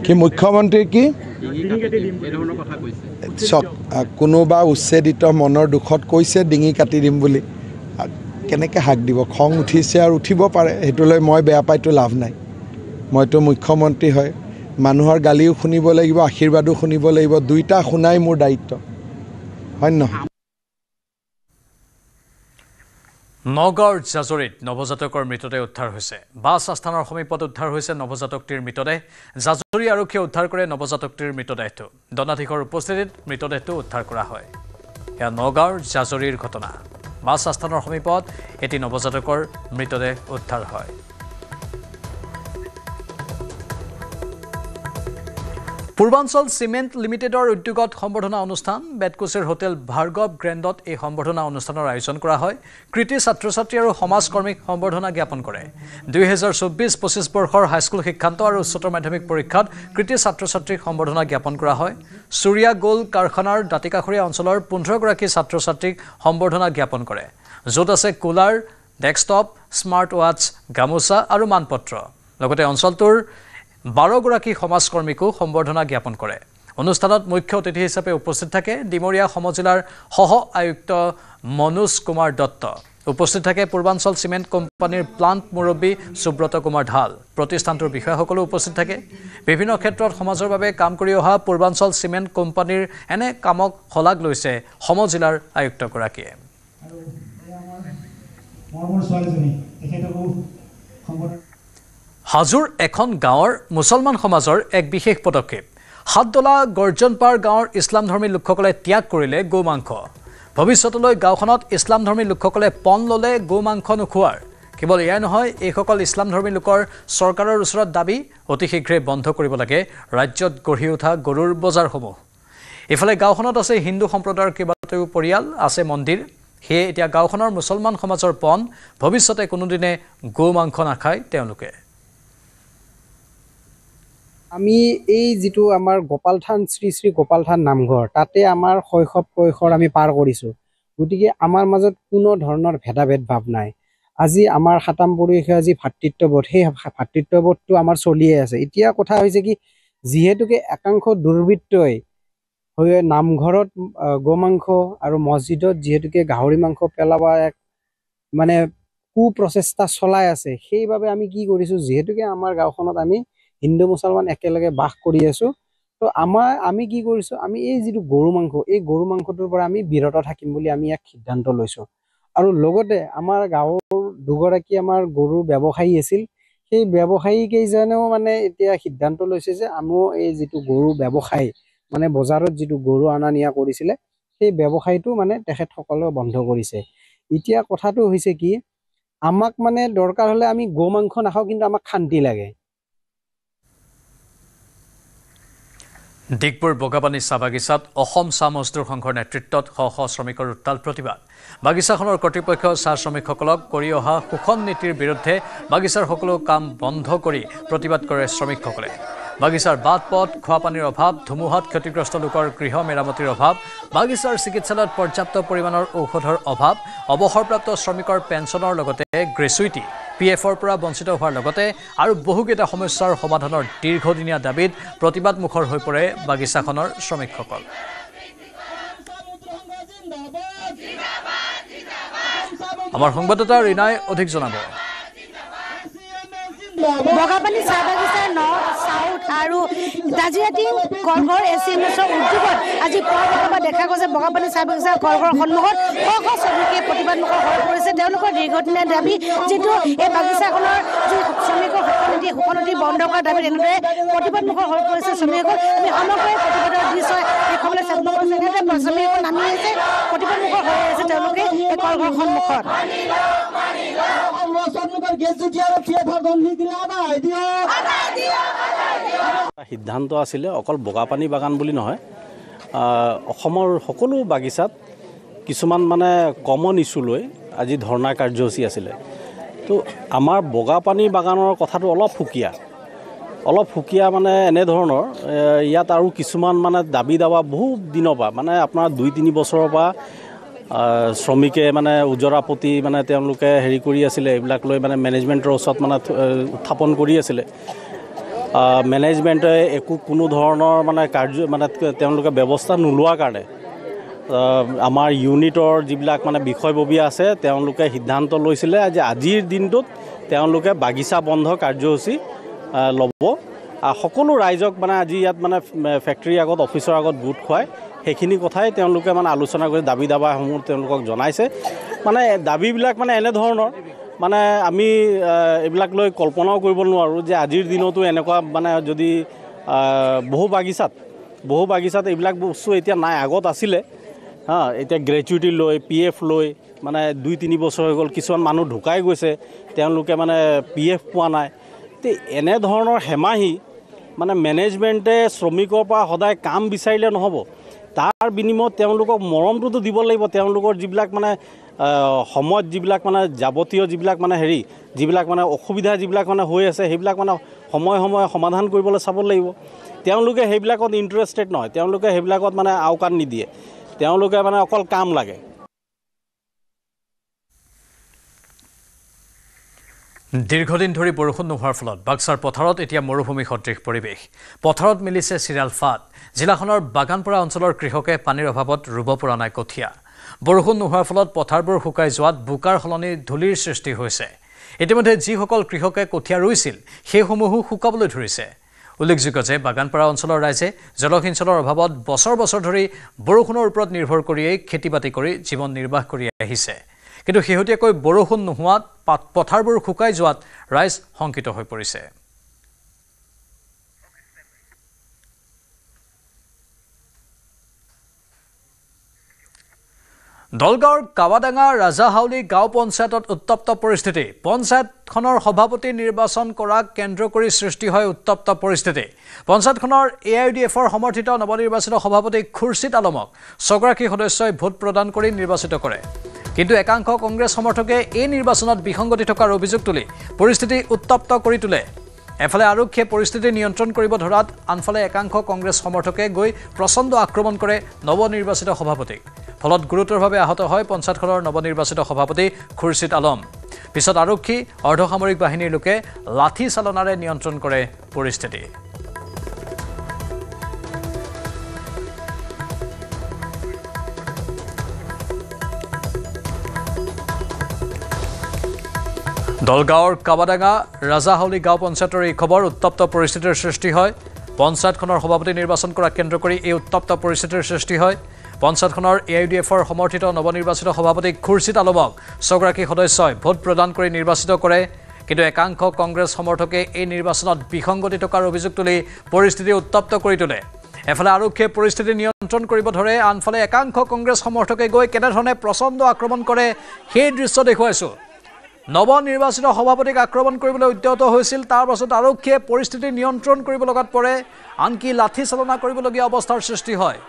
কি মুখ্যমন্ত্ৰী কি চক কোনোবা উচ্ছেদিত মনৰ দুখত কৈছে ডিঙি কাটি দিম বুলি কেনেকৈ হাক দিব খং উঠিছে আৰু উঠিব পাৰে সেইটোলৈ মই বেয়া পাইতো লাভ নাই মইতো মুখ্যমন্ত্ৰী হয় মানুহৰ গালিও শুনিব লাগিব আশীৰ্বাদো শুনিব লাগিব দুইটা শুনাই মোৰ দায়িত্ব হয় নহয় নগাঁৱৰ জাজৰিত নৱজাতকৰ মৃতদেহ উদ্ধাৰ হৈছে বাছ আস্থানৰ সমীপত উদ্ধাৰ হৈছে নৱজাতকটিৰ মৃতদেহ জাজৰি আৰক্ষীয়ে উদ্ধাৰ কৰে নৱজাতকটিৰ মৃতদেহটো দণ্ডাধীশৰ উপস্থিতিত মৃতদেহটো উদ্ধাৰ কৰা হয় এয়া নগাঁৱৰ জাজৰিৰ ঘটনা বাছ আস্থানৰ সমীপত এটি নৱজাতকৰ মৃতদেহ উদ্ধাৰ হয় পূৰ্বাঞ্চল সিমেন্ট লিমিটেডৰ উদ্যোগত সম্বৰ্ধনা অনুষ্ঠান বেটকুচিৰ হোটেল ভাৰ্গৱ গ্ৰেণ্ডত এই সম্বৰ্ধনা অনুষ্ঠানৰ আয়োজন কৰা হয় কৃতি ছাত্ৰ ছাত্ৰী আৰু সমাজকৰ্মীক সম্বৰ্ধনা জ্ঞাপন কৰে 2024-25 বৰ্ষৰ হাইস্কুল শিক্ষান্ত আৰু উচ্চতৰ মাধ্যমিক পৰীক্ষাত কৃতি ছাত্ৰ ছাত্ৰীক সম্বৰ্ধনা জ্ঞাপন কৰা হয় সূৰ্যা গোল কাৰখানাৰ দাঁতিকাষৰীয়া অঞ্চলৰ 15 গৰাকী ছাত্ৰ ছাত্ৰীক সম্বৰ্ধনা জ্ঞাপন কৰে য'ত আছে কুলাৰ ডেস্কটপ স্মাৰ্ট ৱাচ গামোচা আৰু মানপত্ৰ লগতে অঞ্চলটোৰ 12 গৰাকী সমাজকৰ্মীকো সম্বৰ্ধনা জ্ঞাপন কৰে অনুষ্ঠানত মুখ্য অতিথি হিচাপে উপস্থিত থাকে ডিমৰীয়া সমজিলাৰ সহ আয়ুক্ত মনোজ কুমাৰ দত্ত উপস্থিত থাকে পূৰ্বাঞ্চল সিমেন্ট কোম্পানীৰ প্লান্ট মুৰব্বী সুব্ৰত কুমাৰ ঢাল প্ৰতিষ্ঠানটোৰ বিষয়াসকলো উপস্থিত থাকে বিভিন্ন ক্ষেত্ৰত সমাজৰ বাবে কাম কৰি অহা পূৰ্বাঞ্চল সিমেন্ট কোম্পানীৰ এনে কামক শলাগ লৈছে সমজিলাৰ আয়ুক্তগৰাকীয়ে হাজোৰ এখন গাঁৱৰ মুছলমান সমাজৰ এক বিশেষ পদক্ষেপ হাতদলা গৰ্জনপাৰ গাঁৱৰ ইছলামধৰ্মী লোকসকলে ত্যাগ কৰিলে গোমাংস ভৱিষ্যতলৈ গাঁওখনত ইছলামধৰ্মী লোকসকলে পণ ল'লে গোমাংস নোখোৱাৰ কেৱল এয়াই নহয় এইসকল ইছলামধৰ্মী লোকৰ চৰকাৰৰ ওচৰত দাবী অতি শীঘ্ৰে বন্ধ কৰিব লাগে ৰাজ্যত গঢ়ি উঠা গৰুৰ বজাৰসমূহ ইফালে গাঁওখনত আছে হিন্দু সম্প্ৰদায়ৰ কেইবাটাও পৰিয়াল আছে মন্দিৰ সেয়ে এতিয়া গাঁওখনৰ মুছলমান সমাজৰ পণ ভৱিষ্যতে কোনোদিনে গোমাংস নাখায় তেওঁলোকে আমি এই যেটো আমাৰ গোপালথান শ্ৰী শ্ৰী গোপালথান নামঘৰ তাতে আমাৰ শৈশৱ কৈশোৰ আমি পাৰ কৰিছো গতিকে আমাৰ মাজত কোনো ধৰণৰ ভেদাভেদ ভাৱ নাই আজি আমাৰ খাতাম পৰিষে আজি ভাতৃত্ববোধ সেই ভাতৃত্ববোধটো আমাৰ চলিয়ে আছে এতিয়া কথা হৈছে কি যিহেতুকে একাংশ দুৰ্বৃত্তই হৈ নামঘৰত গোমাংস আৰু মছজিদত যিহেতুকে গাহৰি মাংস পেলাবা এক মানে কুপ্ৰচেষ্টা চলাই আছে সেইবাবে আমি কি কৰিছো যিহেতুকে আমাৰ গাঁওখনত আমি হিন্দু মুছলমান একেলগে বাস কৰি আছো তো আমি কি কৰিছো আমি এই যেটো গৰু মাংস এই গৰু মাংসটোৰ পৰা আমি বিৰত থাকিম বুলি আমি এক সিদ্ধান্ত লৈছো আৰু লগতে আমাৰ গাঁৱৰ দুগৰাকী আমাৰ গৰু ব্যৱসায়ী আছিল সেই ব্যৱসায়ী কেইজনেও মানে এতিয়া সিদ্ধান্ত লৈছে যে আমিও এই যেটো গৰু ব্যৱসায়ী মানে বজাৰত যেটো গৰু আনা নিয়া কৰিছিলে সেই ব্যৱসায়টো মানে তেখেতসকলে বন্ধ কৰিছে এতিয়া কথাটো হৈছে কি আমাক মানে দৰকাৰ হলে আমি গো মাংস নাখাও কিন্তু আমাক শান্তি লাগে ডিগপুৰ বগাবানী চাহ বাগিচাত অসম চাহ মজদুৰ সংঘৰ নেতৃত্বত শ শ শ্ৰমিকৰ উত্তাল প্ৰতিবাদ বাগিচাখনৰ কৰ্তৃপক্ষ চাহ শ্ৰমিকসকলক কৰি অহা শোষণ নীতিৰ বিৰুদ্ধে বাগিচাৰ সকলো কাম বন্ধ কৰি প্ৰতিবাদ কৰে শ্ৰমিকসকলে বাগিচাৰ বাট পথ খোৱা পানীৰ অভাৱ ধুমুহাত ক্ষতিগ্ৰস্ত লোকৰ গৃহ মেৰামতিৰ অভাৱ বাগিচাৰ চিকিৎসালয়ত পৰ্যাপ্ত পৰিমাণৰ ঔষধৰ অভাৱ অৱসৰপ্ৰাপ্ত শ্ৰমিকৰ পেঞ্চনৰ লগতে গ্ৰেচুইটি পিএফৰ পৰা বঞ্চিত হোৱাৰ লগতে আৰু বহুকেইটা সমস্যাৰ সমাধানৰ দীৰ্ঘদিনীয়া দাবীত প্ৰতিবাদমুখৰ হৈ পৰে বাগিচাখনৰ শ্ৰমিকসকল আমাৰ সংবাদদাতা ৰীনাই অধিক জনাব বগাবানী চাহ বাগিচা নৰ্থ সাউথ আৰু আজি ৰাতি কলঘৰ এচিএমএছৰ উদ্যোগত আজি পুৱা দেখা গৈছে বগাপানী চাহ বাগিচা কলঘৰৰ সন্মুখত শ শ শ্ৰমিকে প্ৰতিবাদমুখৰ হৈ পৰিছে তেওঁলোকৰ দীৰ্ঘদিনীয়া দাবী যিটো এই বাগিচাখনৰ যি শ্ৰমিকৰ সুখনতি বন্ধ কৰাৰ দাবী এনেদৰে প্ৰতিবাদমুখৰ হৈ পৰিছে শ্ৰমিকসকল আমি সমগ্ৰ প্ৰতিবাদৰ দৃশ্য দেখুৱাবলৈ চেষ্টা কৰিছোঁ এনেদৰে শ্ৰমিকসকল নামি আহিছে প্ৰতিবাদমুখৰ হৈ আছে তেওঁলোকে এই কলঘৰৰ সন্মুখত সিদ্ধান্ত আছিলে অকল বগাপানী বাগান বুলি নহয় অসমৰ সকলো বাগিচাত কিছুমান মানে কমন ইছ্যু লৈ আজি ধৰ্ণা কাৰ্যসূচী আছিলে তো আমাৰ বগাপানী বাগানৰ কথাটো অলপ সুকীয়া মানে এনেধৰণৰ ইয়াত আৰু কিছুমান মানে দাবী দাৱা বহু দিনৰ পৰা মানে আপোনাৰ 2-3 বছৰৰ পৰা শ্ৰমিকে মানে উজৰাপতি মানে তেওঁলোকে হেৰি কৰি আছিলে এইবিলাক লৈ মানে মেনেজমেণ্টৰ ওচৰত মানে উত্থাপন কৰি আছিলে মেনেজমেণ্টে একো কোনো ধৰণৰ মানে কাৰ্য মানে তেওঁলোকে ব্যৱস্থা নোলোৱাৰ কাৰণে আমাৰ ইউনিটৰ যিবিলাক মানে বিষয়ববীয়া আছে তেওঁলোকে সিদ্ধান্ত লৈছিলে যে আজিৰ দিনটোত তেওঁলোকে বাগিচা বন্ধ কাৰ্যসূচী ল'ব সকলো ৰাইজক মানে আজি ইয়াত মানে ফেক্টৰীৰ আগত অফিচৰ আগত গোট খুৱাই সেইখিনি কথাই তেওঁলোকে মানে আলোচনা কৰি দাবী দাবাসমূহ তেওঁলোকক জনাইছে মানে দাবীবিলাক মানে এনেধৰণৰ মানে আমি এইবিলাক লৈ কল্পনাও কৰিব নোৱাৰোঁ যে আজিৰ দিনতো এনেকুৱা মানে যদি বহু বাগিচাত এইবিলাক বস্তু এতিয়া নাই আগত আছিলে এতিয়া গ্ৰেচুইটি লৈ PF লৈ মানে 2-3 বছৰ হৈ গ'ল কিছুমান মানুহ ঢুকাই গৈছে তেওঁলোকে মানে PF পোৱা নাই তে এনেধৰণৰ হেমাহি মানে মেনেজমেণ্টে শ্ৰমিকৰ পৰা সদায় কাম বিচাৰিলে নহ'ব তাৰ বিনিময়ত তেওঁলোকক মৰমটোতো দিব লাগিব তেওঁলোকৰ যিবিলাক মানে সময়ত যিবিলাক মানে যাৱতীয় যিবিলাক মানে যিবিলাক মানে অসুবিধা যিবিলাক মানে হৈ আছে সেইবিলাক মানে সময়ে সমাধান কৰিবলৈ চাব লাগিব তেওঁলোকে সেইবিলাকত ইণ্টাৰেষ্টেড নহয় তেওঁলোকে সেইবিলাকত মানে আওকাণ নিদিয়ে তেওঁলোকে মানে অকল কাম লাগে দীৰ্ঘদিন ধৰি বৰষুণ নোহোৱাৰ ফলত বাক্সাৰ পথাৰত এতিয়া মৰুভূমি সদৃশ পৰিৱেশ পথাৰত মিলিছে চিৰাল ফাট জিলাখনৰ বাগানপৰা অঞ্চলৰ কৃষকে পানীৰ অভাৱত ৰুব পৰা নাই কঠীয়া বৰষুণ নোহোৱাৰ ফলত পথাৰবোৰ শুকাই যোৱাত বোকাৰ সলনি ধূলিৰ সৃষ্টি হৈছে ইতিমধ্যে যিসকল কৃষকে কঠীয়া ৰুইছিল সেইসমূহো শুকাবলৈ ধৰিছে উল্লেখযোগ্য যে বাগানপৰা অঞ্চলৰ ৰাইজে জলসিঞ্চনৰ অভাৱত বছৰ ধৰি বৰষুণৰ ওপৰত নিৰ্ভৰ কৰিয়েই খেতি-বাতি কৰি জীৱন নিৰ্বাহ কৰি আহিছে কিন্তু শেহতীয়াকৈ বৰষুণ নোহোৱাত পথাৰবোৰ শুকাই যোৱাত ৰাইজ শংকিত হৈ পৰিছে দলগাঁৱৰ কাৱাডাঙা ৰাজাহাউলি গাঁও পঞ্চায়তত উত্তপ্ত পৰিস্থিতি পঞ্চায়তখনৰ সভাপতি নিৰ্বাচন কৰা কেন্দ্ৰ কৰি সৃষ্টি হয় উত্তপ্ত পৰিস্থিতি পঞ্চায়তখনৰ AIUDFৰ সমৰ্থিত নৱনিৰ্বাচিত সভাপতি খুৰছিদ আলমক 6 গৰাকী সদস্যই ভোট প্ৰদান কৰি নিৰ্বাচিত কৰে কিন্তু একাংশ কংগ্ৰেছ সমৰ্থকে এই নিৰ্বাচনত বিসংগতি থকাৰ অভিযোগ তুলি পৰিস্থিতি উত্তপ্ত কৰি তোলে এফালে আৰক্ষীয়ে পৰিস্থিতি নিয়ন্ত্ৰণ কৰিব ধৰাত আনফালে একাংশ কংগ্ৰেছ সমৰ্থকে গৈ প্ৰচণ্ড আক্ৰমণ কৰে নৱনিৰ্বাচিত সভাপতিক ফলত গুৰুতৰভাৱে আহত হয় পঞ্চায়তখনৰ নৱনিৰ্বাচিত সভাপতি খুৰছিদ আলম পিছত আৰক্ষী অৰ্ধসামৰিক বাহিনীৰ লোকে লাঠি চালনাৰে নিয়ন্ত্ৰণ কৰে পৰিস্থিতি দলগাঁৱৰ কাৱাডাঙা ৰাজাহাউলি গাঁও পঞ্চায়তৰ এই খবৰ উত্তপ্ত পৰিস্থিতিৰ সৃষ্টি হয় পঞ্চায়তখনৰ সভাপতি নিৰ্বাচন কৰা কেন্দ্ৰ কৰি এই উত্তপ্ত পৰিস্থিতিৰ সৃষ্টি হয় পঞ্চায়তখনৰ AIUDFৰ সমৰ্থিত নৱনিৰ্বাচিত সভাপতি খুৰছিদ আলমক 6 গৰাকী সদস্যই ভোট প্ৰদান কৰি নিৰ্বাচিত কৰে কিন্তু একাংশ কংগ্ৰেছ সমৰ্থকে এই নিৰ্বাচনত বিসংগতি থকাৰ অভিযোগ তুলি পৰিস্থিতি উত্তপ্ত কৰি তোলে এফালে আৰক্ষীয়ে পৰিস্থিতি নিয়ন্ত্ৰণ কৰিব ধৰে আনফালে একাংশ কংগ্ৰেছ সমৰ্থকে গৈ কেনেধৰণে প্ৰচণ্ড আক্ৰমণ কৰে সেই দৃশ্য দেখুৱাইছো নৱনিৰ্বাচিত সভাপতিক আক্ৰমণ কৰিবলৈ উদ্যত হৈছিল তাৰ পাছত আৰক্ষীয়ে পৰিস্থিতি নিয়ন্ত্ৰণ কৰিব লগাত পৰে আনকি লাঠি চালনা কৰিবলগীয়া অৱস্থাৰ সৃষ্টি হয়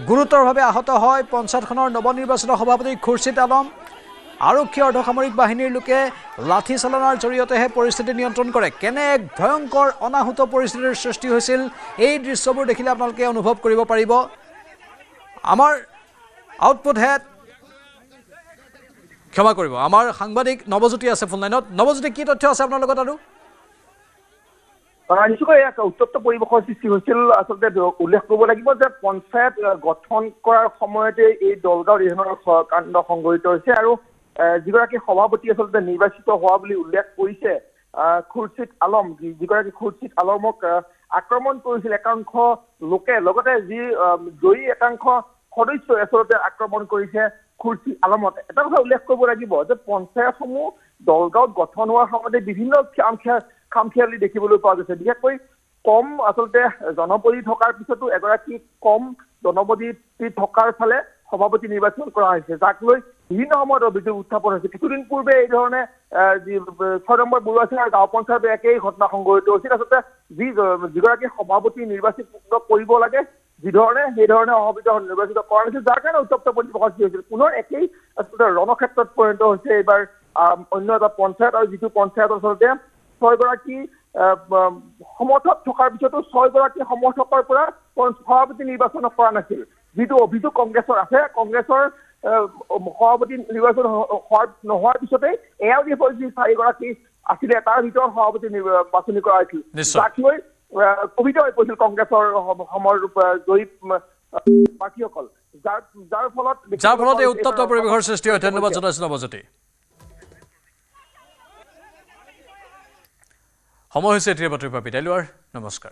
গুৰুতৰভাৱে আহত হয় পঞ্চায়তখনৰ নৱনিৰ্বাচিত সভাপতি খুৰছিদ আলম আৰক্ষী অৰ্ধসামৰিক বাহিনীৰ লোকে লাঠি চালনাৰ জৰিয়তেহে পৰিস্থিতি নিয়ন্ত্ৰণ কৰে কেনে এক ভয়ংকৰ অনাহুত পৰিস্থিতিৰ সৃষ্টি হৈছিল এই দৃশ্যবোৰ দেখিলে আপোনালোকে অনুভৱ কৰিব পাৰিব আমাৰ আউটপুট হেড ক্ষমা কৰিব আমাৰ সাংবাদিক নৱজ্যোতি আছে ফোন লাইনত নৱজ্যোতি কি তথ্য আছে আপোনাৰ লগত আৰু নিশ্চয়কৈ এক উত্তপ্ত পৰিৱেশৰ সৃষ্টি হৈছিল আচলতে উল্লেখ কৰিব লাগিব যে পঞ্চায়ত গঠন কৰাৰ সময়তে এই দলগাঁৱৰ এই ধৰণৰ কাণ্ড সংঘটিত হৈছে আৰু যিগৰাকী সভাপতি আচলতে নিৰ্বাচিত হোৱা বুলি উল্লেখ কৰিছে খুৰছিদ আলম যিগৰাকী খুৰছিদ আলমক আক্ৰমণ কৰিছিল একাংশ লোকে লগতে যি জয়ী একাংশ সদস্যই আচলতে আক্ৰমণ কৰিছে খুৰছিদ আলমত এটা কথা উল্লেখ কৰিব লাগিব যে পঞ্চায়তসমূহ দলগাঁৱত গঠন হোৱাৰ সময়তে বিভিন্ন খামখেয়ালি দেখিবলৈ পোৱা গৈছে বিশেষকৈ কম আচলতে জনবসতি থকাৰ পিছতো এগৰাকী কম জনবসতি থকাৰ ফালে সভাপতি নিৰ্বাচন কৰা হৈছে যাক লৈ বিভিন্ন সময়ত অভিযোগ উত্থাপন হৈছে কিছুদিন পূৰ্বে এই ধৰণে 6 নম্বৰ বৰুৱাচিঙাৰ গাঁও পঞ্চায়তৰ একেই ঘটনা সংঘটিত হৈছিল আচলতে যিগৰাকী সভাপতি নিৰ্বাচিত কৰিব লাগে যিধৰণে সেইধৰণে সভাপতি নিৰ্বাচিত কৰা হৈছিল যাৰ কাৰণে উত্তপ্ত পৰিৱেশ সৃষ্টি হৈছিল পুনৰ একেই আচলতে ৰণক্ষেত্ৰত পৰিণত হৈছে এইবাৰ অন্য এটা পঞ্চায়ত আৰু যিটো পঞ্চায়ত আচলতে 6 গৰাকী সমৰ্থক থকাৰ পিছতো 6 গৰাকী সমৰ্থকৰ পৰা সভাপতি নিৰ্বাচন কৰা নাছিল যিটো অভিযোগ কংগ্ৰেছৰ আছে কংগ্ৰেছৰ সভাপতি নিৰ্বাচন নোহোৱাৰ পিছতে এয়াও যি 4 গৰাকী আছিলে তাৰ ভিতৰত সভাপতি বাছনি কৰা হৈছিল যাক লৈ কবিতা হৈ পৰিছিল কংগ্ৰেছৰ সমৰ জয়ী প্ৰাৰ্থীসকল যাৰ ফলত এই উত্তপ্ত পৰিৱেশৰ সৃষ্টি হয় ধন্যবাদ জনাইছো নৱজ্যোতি সময় হৈছে এতিয়া বাতৰি পৰা বিদায় লোৱাৰ নমস্কাৰ